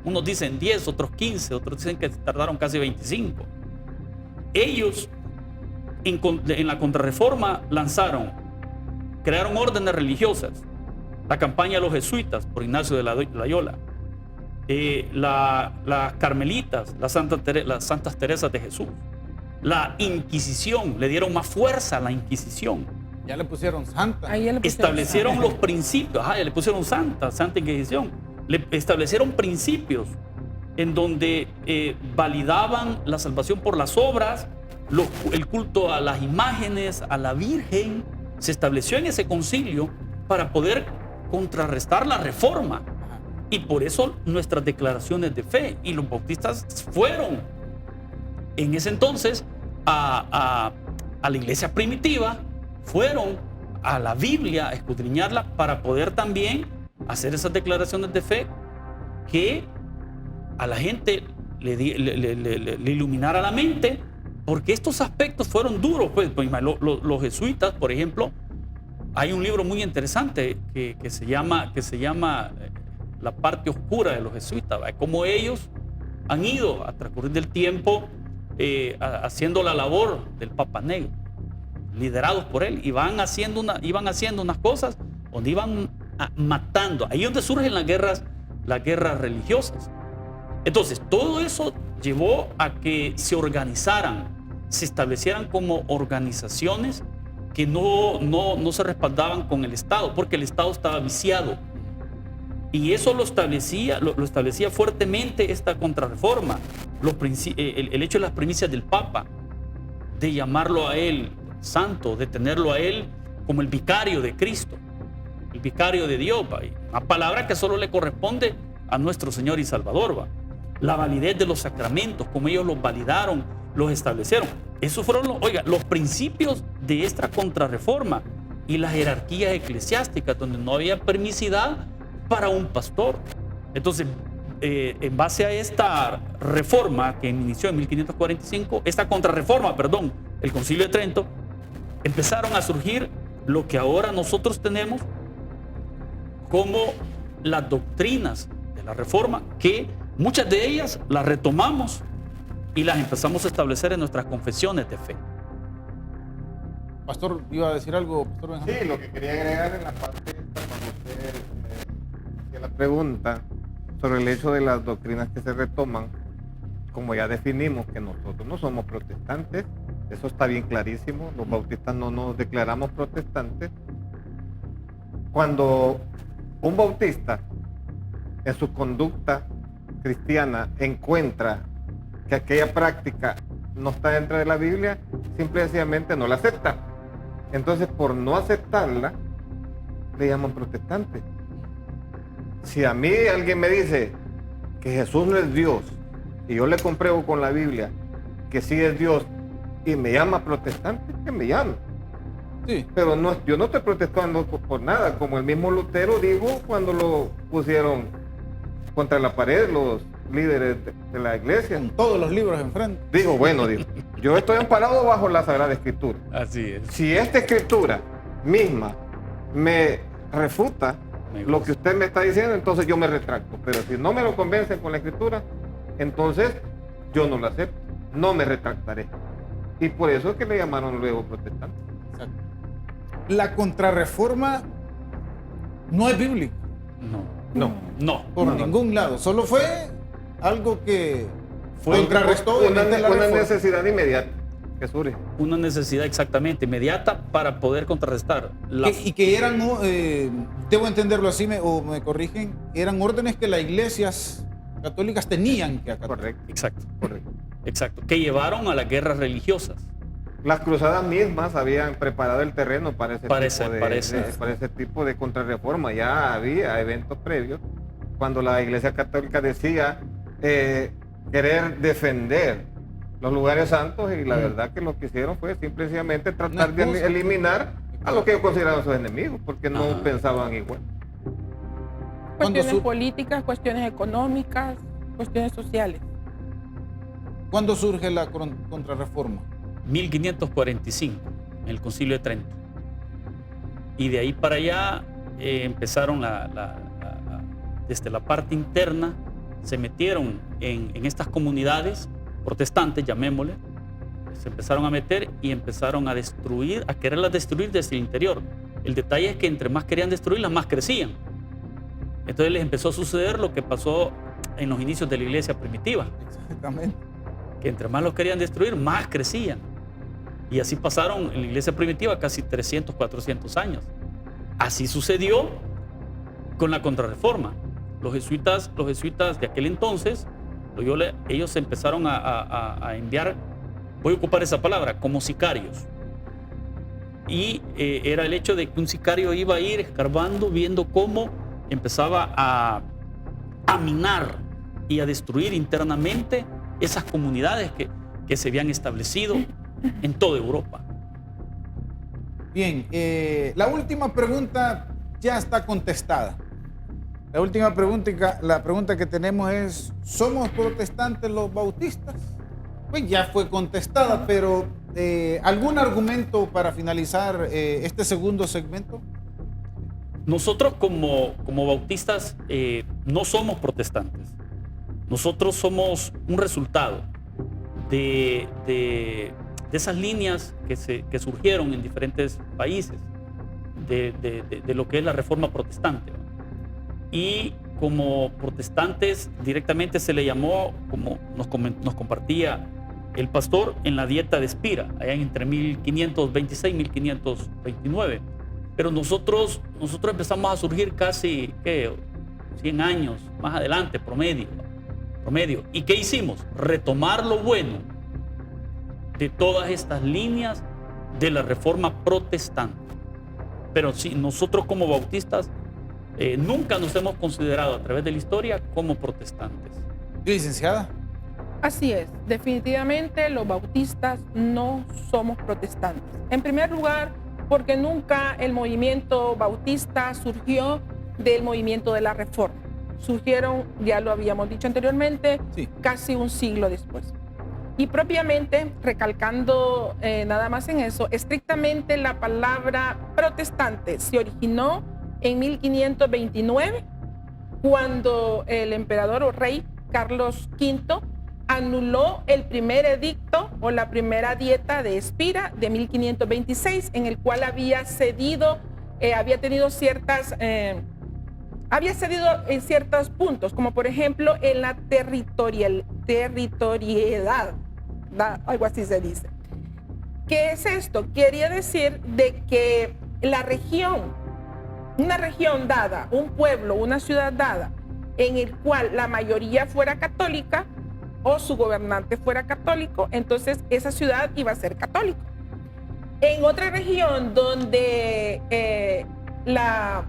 Unos dicen 10, otros 15, otros dicen que tardaron casi 25. Ellos en la Contrarreforma crearon órdenes religiosas, la campaña de los jesuitas por Ignacio de Loyola, las carmelitas, las santas Teresas de Jesús, la Inquisición, le dieron más fuerza a la Inquisición. Ya le pusieron santa. Establecieron los principios, ya le pusieron Santa Inquisición. Le establecieron principios en donde validaban la salvación por las obras, el culto a las imágenes, a la Virgen. Se estableció en ese concilio para poder contrarrestar la Reforma. Y por eso nuestras declaraciones de fe. Y los bautistas fueron en ese entonces a la iglesia primitiva, fueron a la Biblia a escudriñarla para poder también hacer esas declaraciones de fe que a la gente le iluminara la mente, porque estos aspectos fueron duros. Los jesuitas, por ejemplo, hay un libro muy interesante que se llama La parte oscura de los jesuitas, ¿verdad? Cómo ellos han ido a transcurrir del tiempo haciendo la labor del Papa Negro, liderados por él, y iban haciendo unas cosas donde iban matando. Ahí es donde surgen las guerras religiosas. Entonces, todo eso llevó a que se organizaran, se establecieran como organizaciones que no se respaldaban con el Estado, porque el Estado estaba viciado. Y eso lo establecía fuertemente esta Contrarreforma, el hecho de las primicias del Papa, de llamarlo a él santo, de tenerlo a él como el vicario de Cristo, el vicario de Dios, una palabra que solo le corresponde a nuestro Señor y Salvador. ¿Va? La validez de los sacramentos, como ellos los validaron, los establecieron. Esos fueron los principios de esta Contrarreforma y las jerarquías eclesiásticas, donde no había permisidad para un pastor. Entonces, en base a esta reforma que inició en 1545, esta Contrarreforma, el Concilio de Trento, empezaron a surgir lo que ahora nosotros tenemos como las doctrinas de la Reforma, que muchas de ellas las retomamos y las empezamos a establecer en nuestras confesiones de fe. Pastor, ¿iba a decir algo, Pastor Benjamín? Sí, lo que quería agregar en la parte esta, cuando usted me hacía la pregunta sobre el hecho de las doctrinas que se retoman, como ya definimos que nosotros no somos protestantes, eso está bien clarísimo, los bautistas no nos declaramos protestantes. Cuando un bautista en su conducta cristiana encuentra que aquella práctica no está dentro de la Biblia, simple y sencillamente no la acepta. Entonces, por no aceptarla, le llaman protestante. Si a mí alguien me dice que Jesús no es Dios y yo le compruebo con la Biblia que sí es Dios y me llama protestante, que me llame. Sí. Pero no, yo no estoy protestando por nada, como el mismo Lutero dijo cuando lo pusieron contra la pared los líderes de la iglesia. Con todos los libros enfrente. Dijo, bueno, dijo, yo estoy amparado bajo la Sagrada Escritura. Así es. Si esta escritura misma me refuta lo que usted me está diciendo, entonces yo me retracto. Pero si no me lo convencen con la escritura, entonces yo no lo acepto, no me retractaré. Y por eso es que le llamaron luego protestante. Exacto. La contrarreforma no es bíblica No. por ningún lado. Solo fue algo que contrarrestó una la reforma. necesidad inmediata que surge. Una necesidad exactamente inmediata para poder contrarrestar. Y que eran, debo entenderlo así, o me corrigen, eran órdenes que las iglesias católicas tenían que acatar. Correcto. Exacto. Que llevaron a las guerras religiosas. Las cruzadas mismas habían preparado el terreno para ese tipo de contrarreforma. Ya había eventos previos cuando la Iglesia Católica decía querer defender los lugares santos, y la verdad que lo que hicieron fue simplemente tratar de eliminar a los que ellos consideraban sus enemigos, porque no pensaban igual. Cuestiones políticas, cuestiones económicas, cuestiones sociales. ¿Cuándo surge la contrarreforma? 1545, en el Concilio de Trento. Y de ahí para allá empezaron desde la parte interna, se metieron en estas comunidades protestantes, llamémosle, se empezaron a meter y empezaron a destruir, a quererlas destruir desde el interior. El detalle es que entre más querían destruirlas, más crecían. Entonces les empezó a suceder lo que pasó en los inicios de la iglesia primitiva. Exactamente. Que entre más los querían destruir, más crecían. Y así pasaron en la iglesia primitiva casi 300, 400 años. Así sucedió con la contrarreforma. Los jesuitas de aquel entonces, ellos empezaron a enviar, voy a ocupar esa palabra, como sicarios. Y era el hecho de que un sicario iba a ir escarbando, viendo cómo empezaba a minar y a destruir internamente esas comunidades que se habían establecido en toda Europa. Bien, la última pregunta ya está contestada. La última pregunta, la pregunta que tenemos es, ¿somos protestantes los bautistas? Pues ya fue contestada, pero ¿algún argumento para finalizar este segundo segmento? Nosotros como bautistas no somos protestantes. Nosotros somos un resultado de esas líneas que surgieron en diferentes países de lo que es la reforma protestante. Y como protestantes directamente se le llamó, como nos compartía el pastor, en la dieta de Spira, allá entre 1526 y 1529. Pero nosotros empezamos a surgir casi 100 años más adelante, promedio. ¿Y qué hicimos? Retomar lo bueno de todas estas líneas de la reforma protestante. Pero sí, nosotros como bautistas nunca nos hemos considerado a través de la historia como protestantes. Licenciada. Así es, definitivamente los bautistas no somos protestantes. En primer lugar, porque nunca el movimiento bautista surgió del movimiento de la Reforma. Surgieron, ya lo habíamos dicho anteriormente, casi un siglo después. Y propiamente, recalcando nada más en eso, estrictamente la palabra protestante se originó en 1529, cuando el emperador o rey Carlos V anuló el primer edicto o la primera dieta de Espira de 1526, en el cual había cedido en ciertos puntos, como por ejemplo en la territorialidad, algo así se dice. ¿Qué es esto? Quería decir de que la región, una región dada, un pueblo, una ciudad dada, en el cual la mayoría fuera católica o su gobernante fuera católico, entonces esa ciudad iba a ser católica. En otra región donde la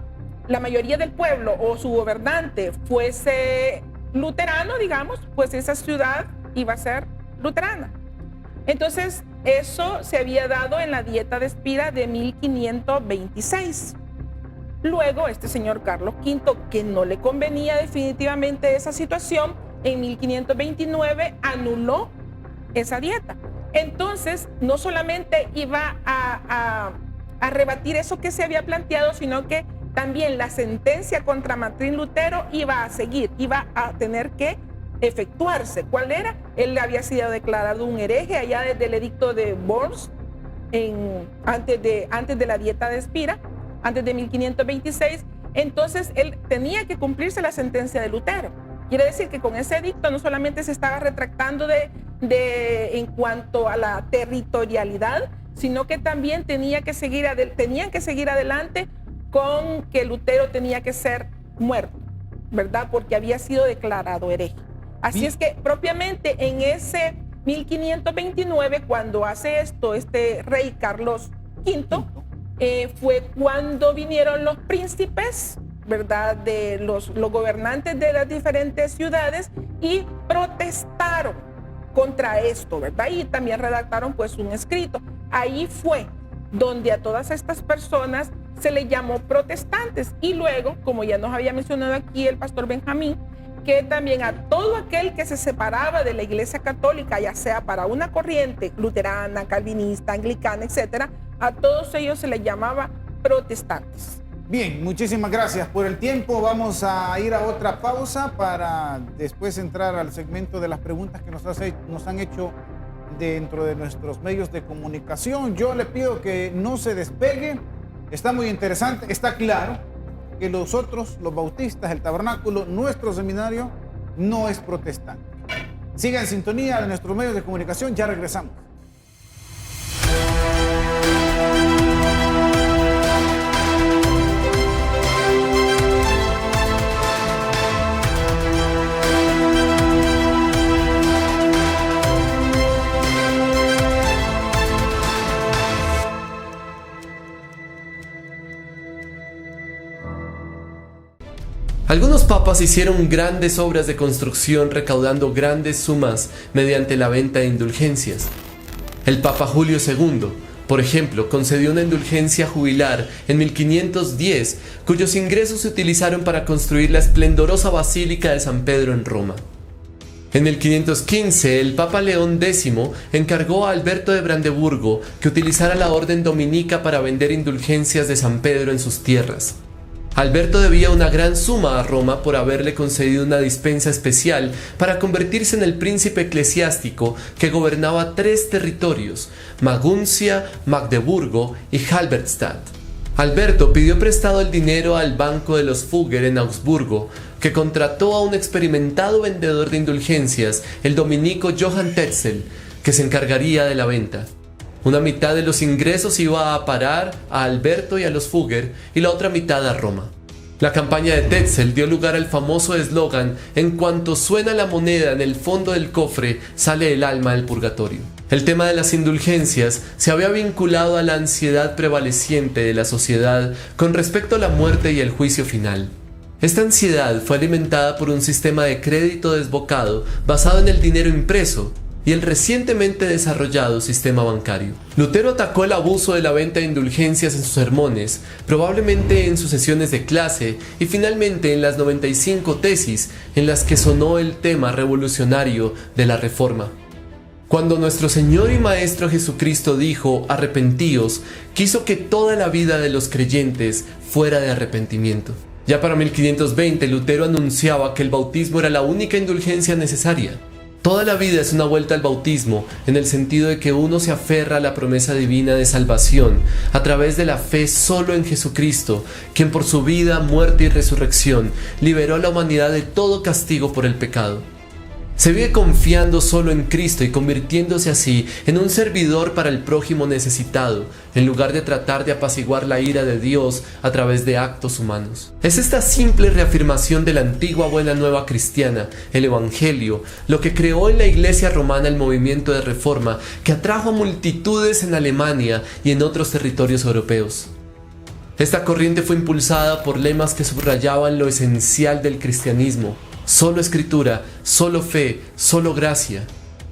mayoría del pueblo o su gobernante fuese luterano, digamos, pues esa ciudad iba a ser luterana. Entonces, eso se había dado en la dieta de Espira de 1526. Luego, este señor Carlos V, que no le convenía definitivamente esa situación, en 1529 anuló esa dieta. Entonces, no solamente iba a rebatir eso que se había planteado, sino que también la sentencia contra Martín Lutero iba a seguir, iba a tener que efectuarse. ¿Cuál era? Él había sido declarado un hereje allá desde el edicto de Worms, antes de la dieta de Espira, antes de 1526. Entonces él tenía que cumplirse la sentencia de Lutero. Quiere decir que con ese edicto no solamente se estaba retractando en cuanto a la territorialidad, sino que también tenían que seguir adelante con que Lutero tenía que ser muerto, ¿verdad? Porque había sido declarado hereje. Así es que propiamente en ese 1529, cuando hace esto este rey Carlos V, fue cuando vinieron los príncipes, ¿verdad? De los gobernantes de las diferentes ciudades y protestaron contra esto, ¿verdad? Y también redactaron pues un escrito. Ahí fue donde a todas estas personas se les llamó protestantes. Y luego, como ya nos había mencionado aquí el pastor Benjamín, que también a todo aquel que se separaba de la Iglesia Católica, ya sea para una corriente luterana, calvinista, anglicana, etcétera, a todos ellos se les llamaba protestantes. Bien, muchísimas gracias por el tiempo. Vamos a ir a otra pausa para después entrar al segmento de las preguntas que nos han hecho dentro de nuestros medios de comunicación. Yo le pido que no se despegue. Está muy interesante. Está claro que nosotros, los bautistas, el tabernáculo, nuestro seminario, no es protestante. Siga en sintonía de nuestros medios de comunicación. Ya regresamos. Algunos papas hicieron grandes obras de construcción recaudando grandes sumas mediante la venta de indulgencias. El Papa Julio II, por ejemplo, concedió una indulgencia jubilar en 1510, cuyos ingresos se utilizaron para construir la esplendorosa Basílica de San Pedro en Roma. En 1515, el Papa León X encargó a Alberto de Brandeburgo que utilizara la orden dominica para vender indulgencias de San Pedro en sus tierras. Alberto debía una gran suma a Roma por haberle concedido una dispensa especial para convertirse en el príncipe eclesiástico que gobernaba 3 territorios, Maguncia, Magdeburgo y Halberstadt. Alberto pidió prestado el dinero al Banco de los Fugger en Augsburgo, que contrató a un experimentado vendedor de indulgencias, el dominico Johann Tetzel, que se encargaría de la venta. Una mitad de los ingresos iba a parar a Alberto y a los Fugger y la otra mitad a Roma. La campaña de Tetzel dio lugar al famoso eslogan: en cuanto suena la moneda en el fondo del cofre, sale el alma del purgatorio. El tema de las indulgencias se había vinculado a la ansiedad prevaleciente de la sociedad con respecto a la muerte y el juicio final. Esta ansiedad fue alimentada por un sistema de crédito desbocado basado en el dinero impreso y el recientemente desarrollado sistema bancario. Lutero atacó el abuso de la venta de indulgencias en sus sermones, probablemente en sus sesiones de clase y finalmente en las 95 tesis en las que sonó el tema revolucionario de la Reforma. Cuando nuestro Señor y Maestro Jesucristo dijo, arrepentíos, quiso que toda la vida de los creyentes fuera de arrepentimiento. Ya para 1520, Lutero anunciaba que el bautismo era la única indulgencia necesaria. Toda la vida es una vuelta al bautismo, en el sentido de que uno se aferra a la promesa divina de salvación a través de la fe solo en Jesucristo, quien por su vida, muerte y resurrección liberó a la humanidad de todo castigo por el pecado. Se vive confiando solo en Cristo y convirtiéndose así en un servidor para el prójimo necesitado, en lugar de tratar de apaciguar la ira de Dios a través de actos humanos. Es esta simple reafirmación de la antigua buena nueva cristiana, el Evangelio, lo que creó en la Iglesia romana el movimiento de reforma que atrajo a multitudes en Alemania y en otros territorios europeos. Esta corriente fue impulsada por lemas que subrayaban lo esencial del cristianismo: solo escritura, solo fe, solo gracia.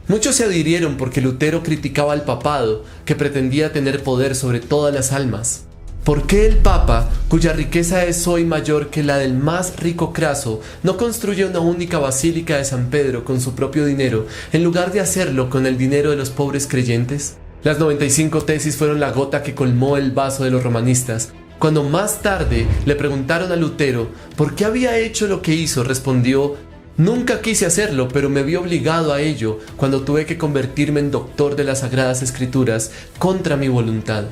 Muchos se adhirieron porque Lutero criticaba al papado, que pretendía tener poder sobre todas las almas. ¿Por qué el Papa, cuya riqueza es hoy mayor que la del más rico Craso, no construye una única basílica de San Pedro con su propio dinero, en lugar de hacerlo con el dinero de los pobres creyentes? Las 95 tesis fueron la gota que colmó el vaso de los romanistas. Cuando más tarde le preguntaron a Lutero por qué había hecho lo que hizo, respondió: nunca quise hacerlo, pero me vi obligado a ello cuando tuve que convertirme en doctor de las Sagradas Escrituras contra mi voluntad.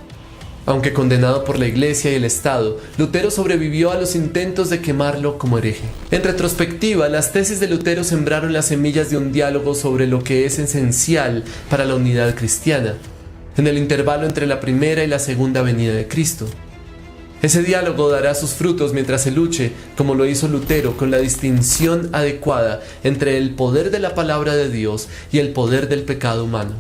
Aunque condenado por la Iglesia y el Estado, Lutero sobrevivió a los intentos de quemarlo como hereje. En retrospectiva, las tesis de Lutero sembraron las semillas de un diálogo sobre lo que es esencial para la unidad cristiana, en el intervalo entre la primera y la segunda venida de Cristo. Ese diálogo dará sus frutos mientras se luche, como lo hizo Lutero, con la distinción adecuada entre el poder de la palabra de Dios y el poder del pecado humano.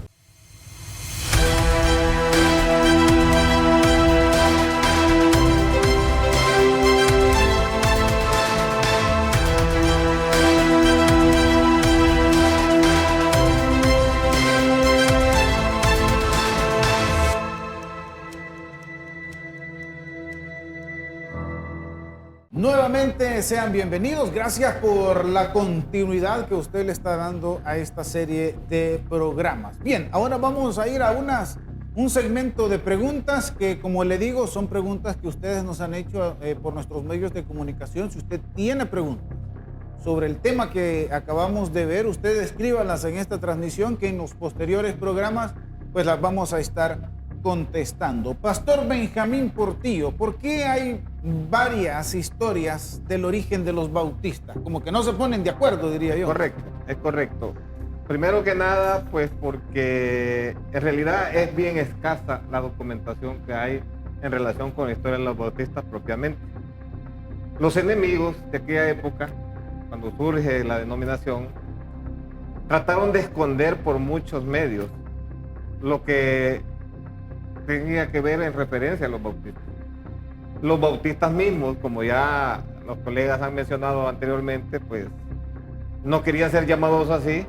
Nuevamente sean bienvenidos, gracias por la continuidad que usted le está dando a esta serie de programas. Bien, ahora vamos a ir a un segmento de preguntas que, como le digo, son preguntas que ustedes nos han hecho por nuestros medios de comunicación. Si usted tiene preguntas sobre el tema que acabamos de ver, usted escríbalas en esta transmisión, que en los posteriores programas pues las vamos a estar contestando. Pastor Benjamín Portillo, ¿por qué hay varias historias del origen de los bautistas? Como que no se ponen de acuerdo, diría yo. Correcto, es correcto. Primero que nada, pues porque en realidad es bien escasa la documentación que hay en relación con la historia de los bautistas propiamente. Los enemigos de aquella época, cuando surge la denominación, trataron de esconder por muchos medios lo que tenía que ver en referencia a los bautistas. Los bautistas mismos, como ya los colegas han mencionado anteriormente, pues no querían ser llamados así,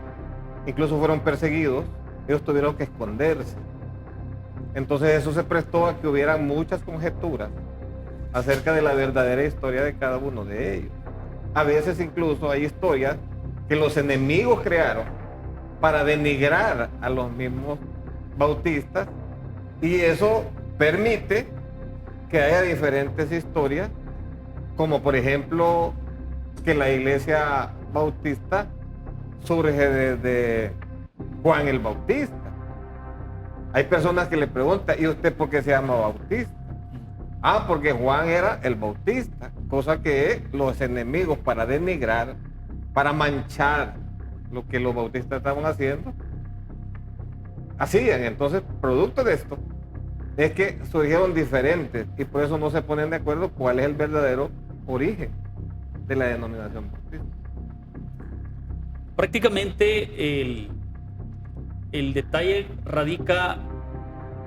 incluso fueron perseguidos, ellos tuvieron que esconderse. Entonces eso se prestó a que hubiera muchas conjeturas acerca de la verdadera historia de cada uno de ellos. A veces incluso hay historias que los enemigos crearon para denigrar a los mismos bautistas, y eso permite que haya diferentes historias, como por ejemplo que la iglesia bautista surge desde Juan el Bautista. Hay personas que le preguntan: ¿y usted por qué se llama Bautista? Ah, porque Juan era el Bautista, cosa que los enemigos, para denigrar, para manchar lo que los bautistas estaban haciendo, hacían. Entonces, producto de esto es que surgieron diferentes, y por eso no se ponen de acuerdo cuál es el verdadero origen de la denominación bautista. Prácticamente el detalle radica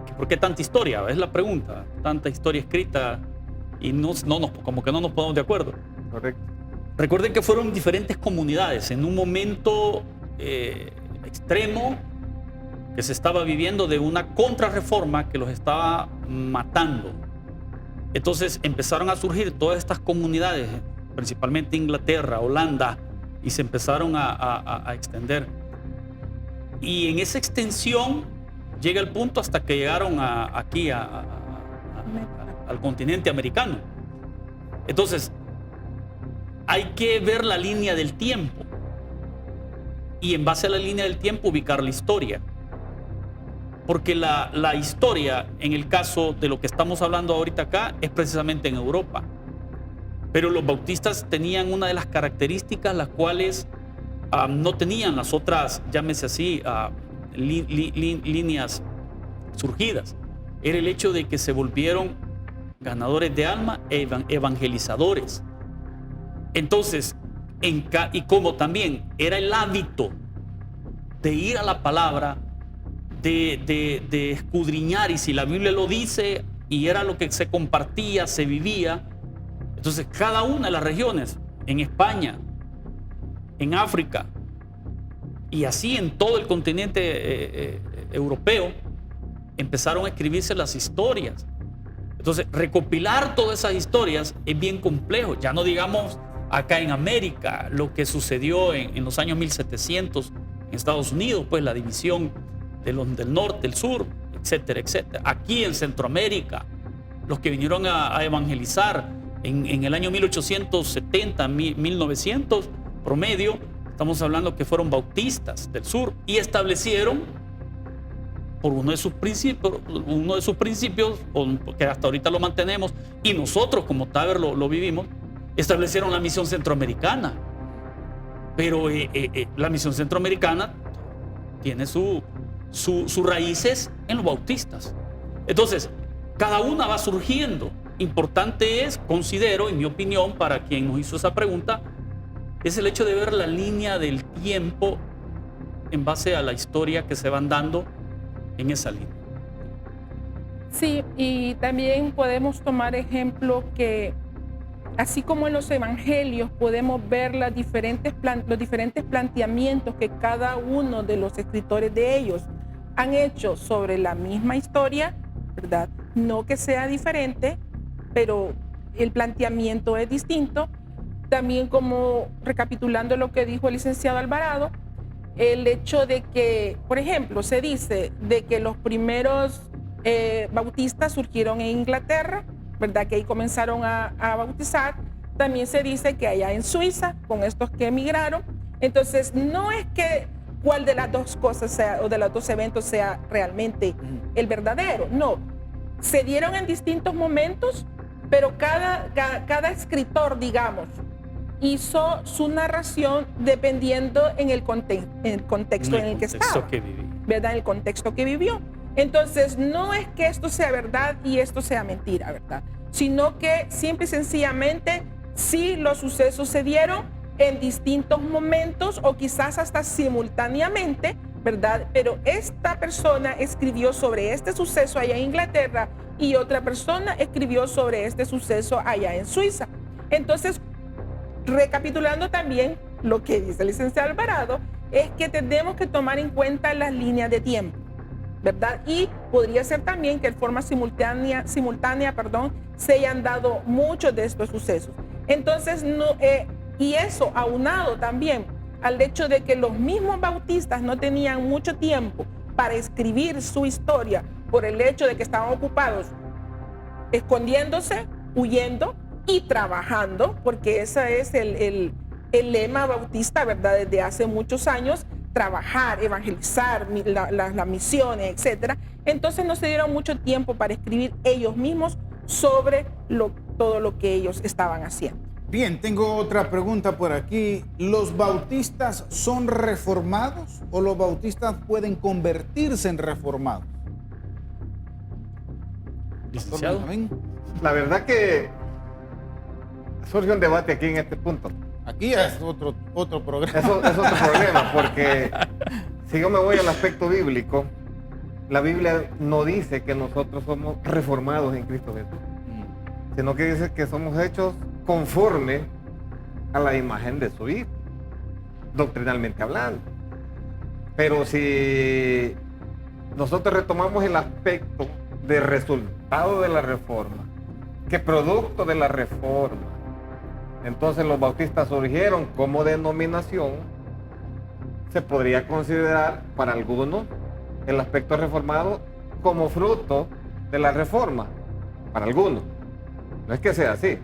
que ¿por qué tanta historia? Es la pregunta, tanta historia escrita y como que no nos ponemos de acuerdo. Correcto. Recuerden que fueron diferentes comunidades en un momento extremo que se estaba viviendo de una contrarreforma que los estaba matando. Entonces empezaron a surgir todas estas comunidades, principalmente Inglaterra, Holanda, y se empezaron a extender. Y en esa extensión llega el punto hasta que llegaron aquí al continente americano. Entonces, hay que ver la línea del tiempo y en base a la línea del tiempo ubicar la historia. Porque la historia, en el caso de lo que estamos hablando ahorita acá, es precisamente en Europa. Pero los bautistas tenían una de las características las cuales no tenían las otras, llámese así, líneas surgidas. Era el hecho de que se volvieron ganadores de alma e evangelizadores. Entonces, y como también era el hábito de ir a la palabra, de escudriñar, y si la Biblia lo dice y era lo que se compartía, se vivía. Entonces cada una de las regiones, en España, en África y así en todo el continente europeo, empezaron a escribirse las historias. Entonces recopilar todas esas historias es bien complejo. Ya no digamos acá en América, lo que sucedió en los años 1700 en Estados Unidos, pues la división del norte, el sur, etcétera, etcétera. Aquí en Centroamérica, los que vinieron a evangelizar en el año 1870, 1900 promedio, estamos hablando que fueron bautistas del sur y establecieron por uno de sus principios, que hasta ahorita lo mantenemos, y nosotros como Taber lo vivimos, establecieron la misión centroamericana. Pero la misión centroamericana tiene sus raíces en los bautistas. Entonces, cada una va surgiendo. Importante es, considero, en mi opinión, para quien nos hizo esa pregunta, es el hecho de ver la línea del tiempo en base a la historia que se van dando en esa línea. Sí, y también podemos tomar ejemplo que así como en los evangelios podemos ver los diferentes planteamientos que cada uno de los escritores de ellos han hecho sobre la misma historia, ¿verdad? No que sea diferente, pero el planteamiento es distinto. También, como recapitulando lo que dijo el licenciado Alvarado, el hecho de que, por ejemplo, se dice de que los primeros bautistas surgieron en Inglaterra, ¿verdad? Que ahí comenzaron a bautizar. También se dice que allá en Suiza, con estos que emigraron. Entonces, no es que cuál de las dos cosas sea, o de los dos eventos sea realmente el verdadero, no. Se dieron en distintos momentos, pero cada escritor, digamos, hizo su narración dependiendo en el contexto en el que estaba, ¿verdad? En el contexto que vivió. Entonces, no es que esto sea verdad y esto sea mentira, ¿verdad? Sino que simple y sencillamente, sí, los sucesos se dieron en distintos momentos o quizás hasta simultáneamente, ¿verdad? Pero esta persona escribió sobre este suceso allá en Inglaterra y otra persona escribió sobre este suceso allá en Suiza. Entonces, recapitulando también lo que dice el licenciado Alvarado, es que tenemos que tomar en cuenta las líneas de tiempo, ¿verdad? Y podría ser también que en forma simultánea, se hayan dado muchos de estos sucesos. Entonces, y eso aunado también al hecho de que los mismos bautistas no tenían mucho tiempo para escribir su historia por el hecho de que estaban ocupados escondiéndose, huyendo y trabajando, porque ese es el lema bautista, ¿verdad? Desde hace muchos años, trabajar, evangelizar, las misiones, etcétera. Entonces no se dieron mucho tiempo para escribir ellos mismos sobre todo lo que ellos estaban haciendo. Bien, tengo otra pregunta por aquí. ¿Los bautistas son reformados o los bautistas pueden convertirse en reformados? Licenciado. La verdad que surge un debate aquí en este punto. Aquí es otro programa. Es otro problema, porque si yo me voy al aspecto bíblico, la Biblia no dice que nosotros somos reformados en Cristo Jesús, sino que dice que somos hechos conforme a la imagen de su Hijo, doctrinalmente hablando. Pero si nosotros retomamos el aspecto de resultado de la reforma, que producto de la reforma, entonces los bautistas surgieron como denominación se podría considerar para algunos el aspecto reformado como fruto de la reforma, para algunos. No es que sea así.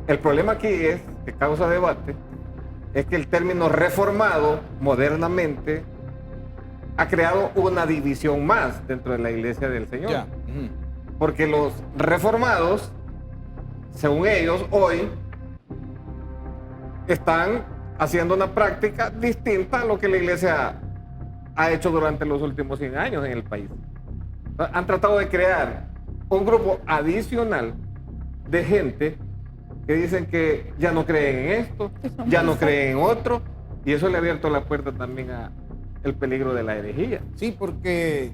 El problema aquí es, que causa debate, es que el término reformado modernamente ha creado una división más dentro de la Iglesia del Señor. Ya. Porque los reformados, según ellos, hoy están haciendo una práctica distinta a lo que la Iglesia ha hecho durante los últimos 100 años en el país. Han tratado de crear un grupo adicional de gente que dicen que ya no creen en esto, ya no creen en otro, y eso le ha abierto la puerta también a el peligro de la herejía. Sí, porque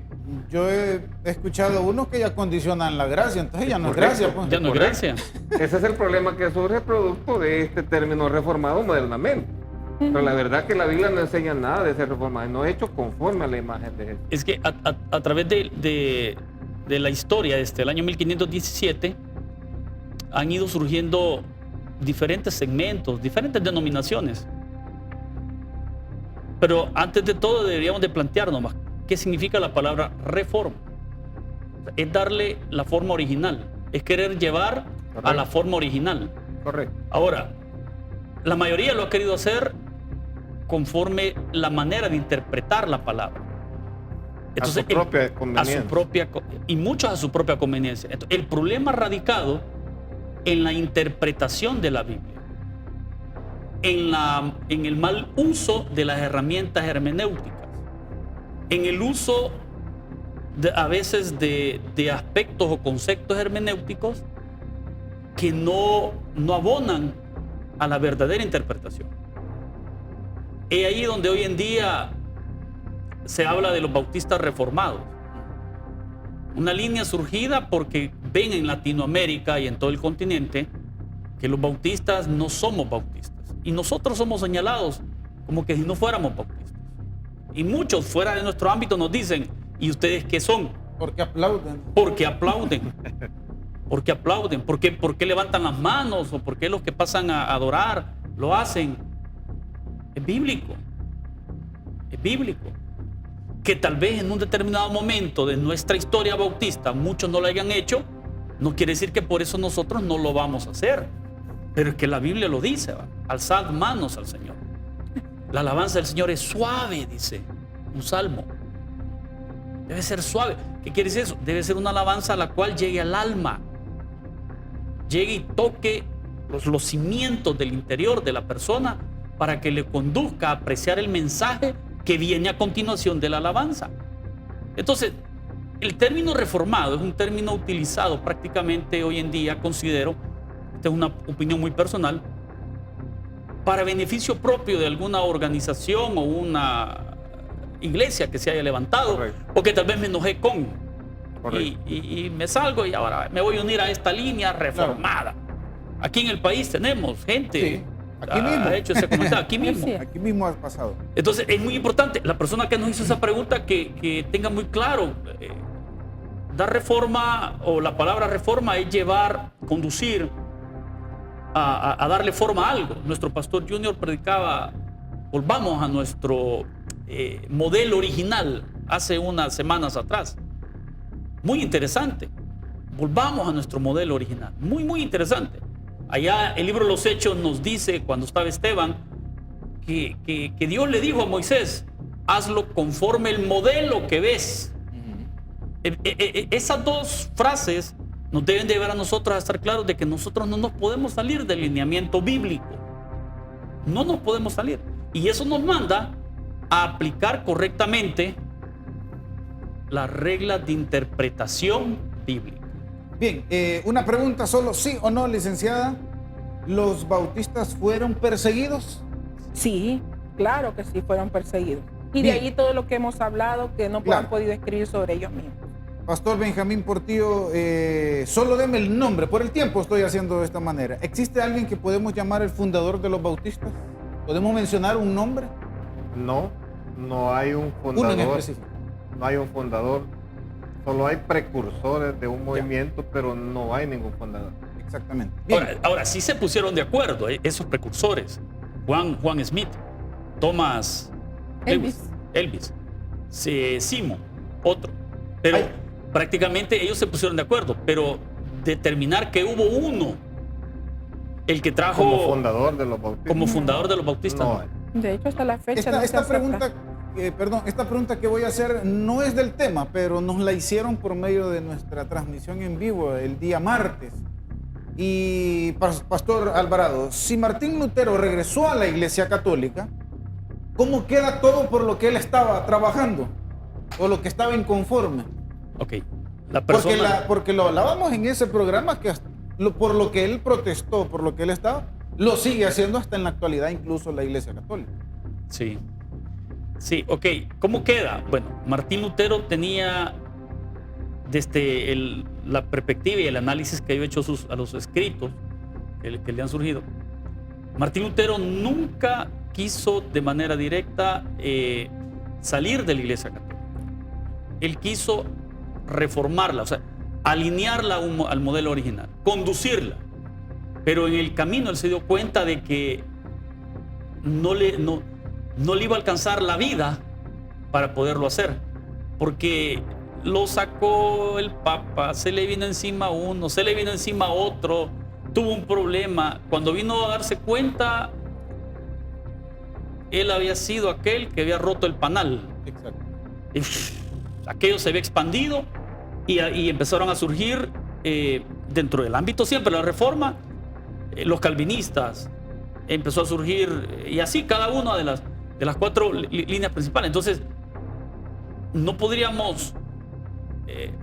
yo he escuchado unos que ya condicionan la gracia, entonces ya no es gracia. Pues. Ya no es gracia. Ese es el problema que surge producto de este término reformado modernamente. Pero la verdad es que la Biblia no enseña nada de ese reformado, no hecho conforme a la imagen de Jesús. Es que a través de la historia desde el año 1517 han ido surgiendo diferentes segmentos, diferentes denominaciones. Pero antes de todo deberíamos de plantearnos más qué significa la palabra reforma. Es darle la forma original, es querer llevar a la forma original. Correcto. Ahora, la mayoría lo ha querido hacer conforme la manera de interpretar la palabra. Entonces, a su propia conveniencia. Y muchos a su propia conveniencia. Entonces, el problema ha radicado en la interpretación de la Biblia, en el mal uso de las herramientas hermenéuticas, en el uso a veces de aspectos o conceptos hermenéuticos que no abonan a la verdadera interpretación. Es ahí donde hoy en día se habla de los bautistas reformados. Una línea surgida porque ven en Latinoamérica y en todo el continente que los bautistas no somos bautistas. Y nosotros somos señalados como que si no fuéramos bautistas. Y muchos fuera de nuestro ámbito nos dicen, ¿y ustedes qué son? Porque aplauden. Porque aplauden. Porque aplauden. ¿Por qué levantan las manos? ¿O por qué los que pasan a adorar lo hacen? Es bíblico. Es bíblico. Que tal vez en un determinado momento de nuestra historia bautista muchos no lo hayan hecho, no quiere decir que por eso nosotros no lo vamos a hacer. Pero es que la Biblia lo dice, ¿va? Alzad manos al Señor. La alabanza del Señor es suave, dice un salmo. Debe ser suave. ¿Qué quiere decir eso? Debe ser una alabanza a la cual llegue al alma. Llegue y toque los cimientos del interior de la persona para que le conduzca a apreciar el mensaje que viene a continuación de la alabanza. Entonces, el término reformado es un término utilizado prácticamente hoy en día, considero, esta es una opinión muy personal, para beneficio propio de alguna organización o una iglesia que se haya levantado. Correcto. O que tal vez me enojé con y me salgo y ahora me voy a unir a esta línea reformada. Claro. Aquí en el país tenemos gente. Sí. Aquí mismo. Ha hecho ese comentario, aquí mismo. Aquí mismo ha pasado. Entonces es muy importante, la persona que nos hizo esa pregunta que tenga muy claro, dar reforma o la palabra reforma es llevar, conducir a darle forma a algo. Nuestro pastor Junior predicaba, volvamos a nuestro modelo original hace unas semanas atrás. Muy interesante. Volvamos a nuestro modelo original. Muy, muy interesante. Allá el libro de los Hechos nos dice, cuando estaba Esteban, que Dios le dijo a Moisés, hazlo conforme el modelo que ves. Esas dos frases nos deben de llevar a nosotros a estar claros de que nosotros no nos podemos salir del lineamiento bíblico. No nos podemos salir. Y eso nos manda a aplicar correctamente las reglas de interpretación bíblica. Bien, una pregunta solo, ¿sí o no, licenciada? ¿Los bautistas fueron perseguidos? Sí, claro que sí, fueron perseguidos. Y bien, de ahí todo lo que hemos hablado, que no han podido escribir sobre ellos mismos. Pastor Benjamín Portillo, solo deme el nombre, por el tiempo estoy haciendo de esta manera. ¿Existe alguien que podemos llamar el fundador de los bautistas? ¿Podemos mencionar un nombre? No, no hay un fundador. Uno en específico. No hay un fundador. Solo hay precursores de un movimiento, pero no hay ningún fundador. Exactamente. Ahora sí se pusieron de acuerdo esos precursores. Juan Smith Thomas Elvis. Simon, otro. Pero Ay. prácticamente ellos se pusieron de acuerdo, pero determinar que hubo uno, el que trajo Como fundador de los bautistas. como fundador de los bautistas. No, no. De hecho, hasta la fecha no se Esta acepta. pregunta, esta pregunta que voy a hacer no es del tema, pero nos la hicieron por medio de nuestra transmisión en vivo el día martes. Y Pastor Alvarado, si Martín Lutero regresó a la Iglesia Católica, ¿cómo queda todo por lo que él estaba trabajando? O lo que estaba inconforme. Ok. La persona, Porque lo hablábamos en ese programa que por lo que él protestó, por lo que él estaba, lo sigue haciendo hasta en la actualidad, incluso la Iglesia Católica. Sí. Sí, ok. ¿Cómo queda? Bueno, Martín Lutero tenía, desde la perspectiva y el análisis que yo he hecho a los escritos que le han surgido, Martín Lutero nunca quiso de manera directa salir de la Iglesia Católica. Él quiso reformarla, o sea, alinearla al modelo original, conducirla. Pero en el camino él se dio cuenta de que no le iba a alcanzar la vida para poderlo hacer, porque lo sacó el Papa, se le vino encima uno, se le vino encima otro, tuvo un problema. Cuando vino a darse cuenta, él había sido aquel que había roto el panal. Exacto. Y aquello se había expandido y empezaron a surgir dentro del ámbito siempre de la reforma, los calvinistas, empezó a surgir, y así cada una de las cuatro líneas principales. Entonces, no podríamos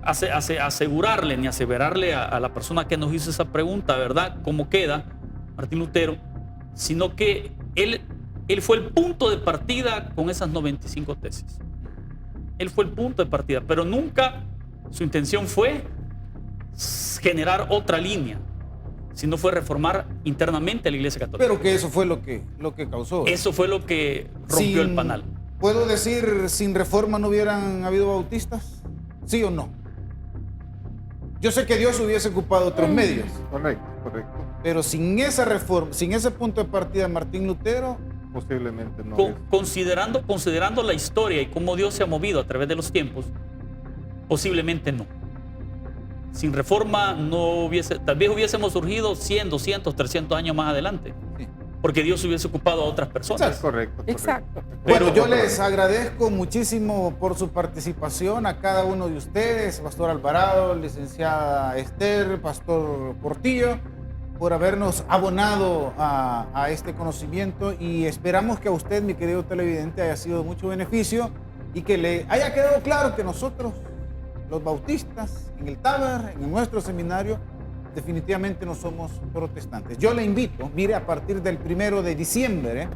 asegurarle ni aseverarle a la persona que nos hizo esa pregunta, ¿verdad?, cómo queda Martín Lutero, sino que él fue el punto de partida con esas 95 tesis. Él fue el punto de partida, pero nunca su intención fue generar otra línea, sino fue reformar internamente a la Iglesia Católica. Pero que eso fue lo que causó. Eso fue lo que rompió el panal. ¿Puedo decir, sin reforma no hubieran habido bautistas? ¿Sí o no? Yo sé que Dios hubiese ocupado otros medios, correcto. pero sin esa reforma, sin ese punto de partida de Martín Lutero, Posiblemente no. Considerando la historia y cómo Dios se ha movido a través de los tiempos, posiblemente no. Sin reforma tal vez hubiésemos surgido 100, 200, 300 años más adelante. sí. Porque Dios hubiese ocupado a otras personas. Exacto. Correcto. Exacto. Bueno, yo les agradezco muchísimo por su participación a cada uno de ustedes, Pastor Alvarado, licenciada Esther, Pastor Portillo, por habernos abonado a este conocimiento, y esperamos que a usted, mi querido televidente, haya sido de mucho beneficio y que le haya quedado claro que nosotros, los bautistas, en el Taber, en nuestro seminario, definitivamente no somos protestantes. Yo le invito, mire, a partir del 1 de diciembre,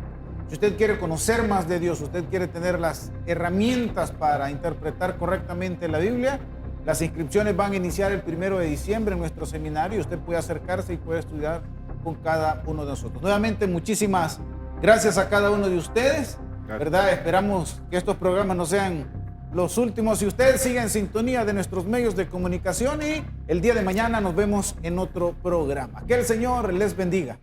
si usted quiere conocer más de Dios, usted quiere tener las herramientas para interpretar correctamente la Biblia, las inscripciones van a iniciar el 1 de diciembre en nuestro seminario. Usted puede acercarse y puede estudiar con cada uno de nosotros. Nuevamente, muchísimas gracias a cada uno de ustedes. Gracias. ¿Verdad? Esperamos que estos programas no sean los últimos. Si usted sigue en sintonía de nuestros medios de comunicación, y el día de mañana nos vemos en otro programa. Que el Señor les bendiga.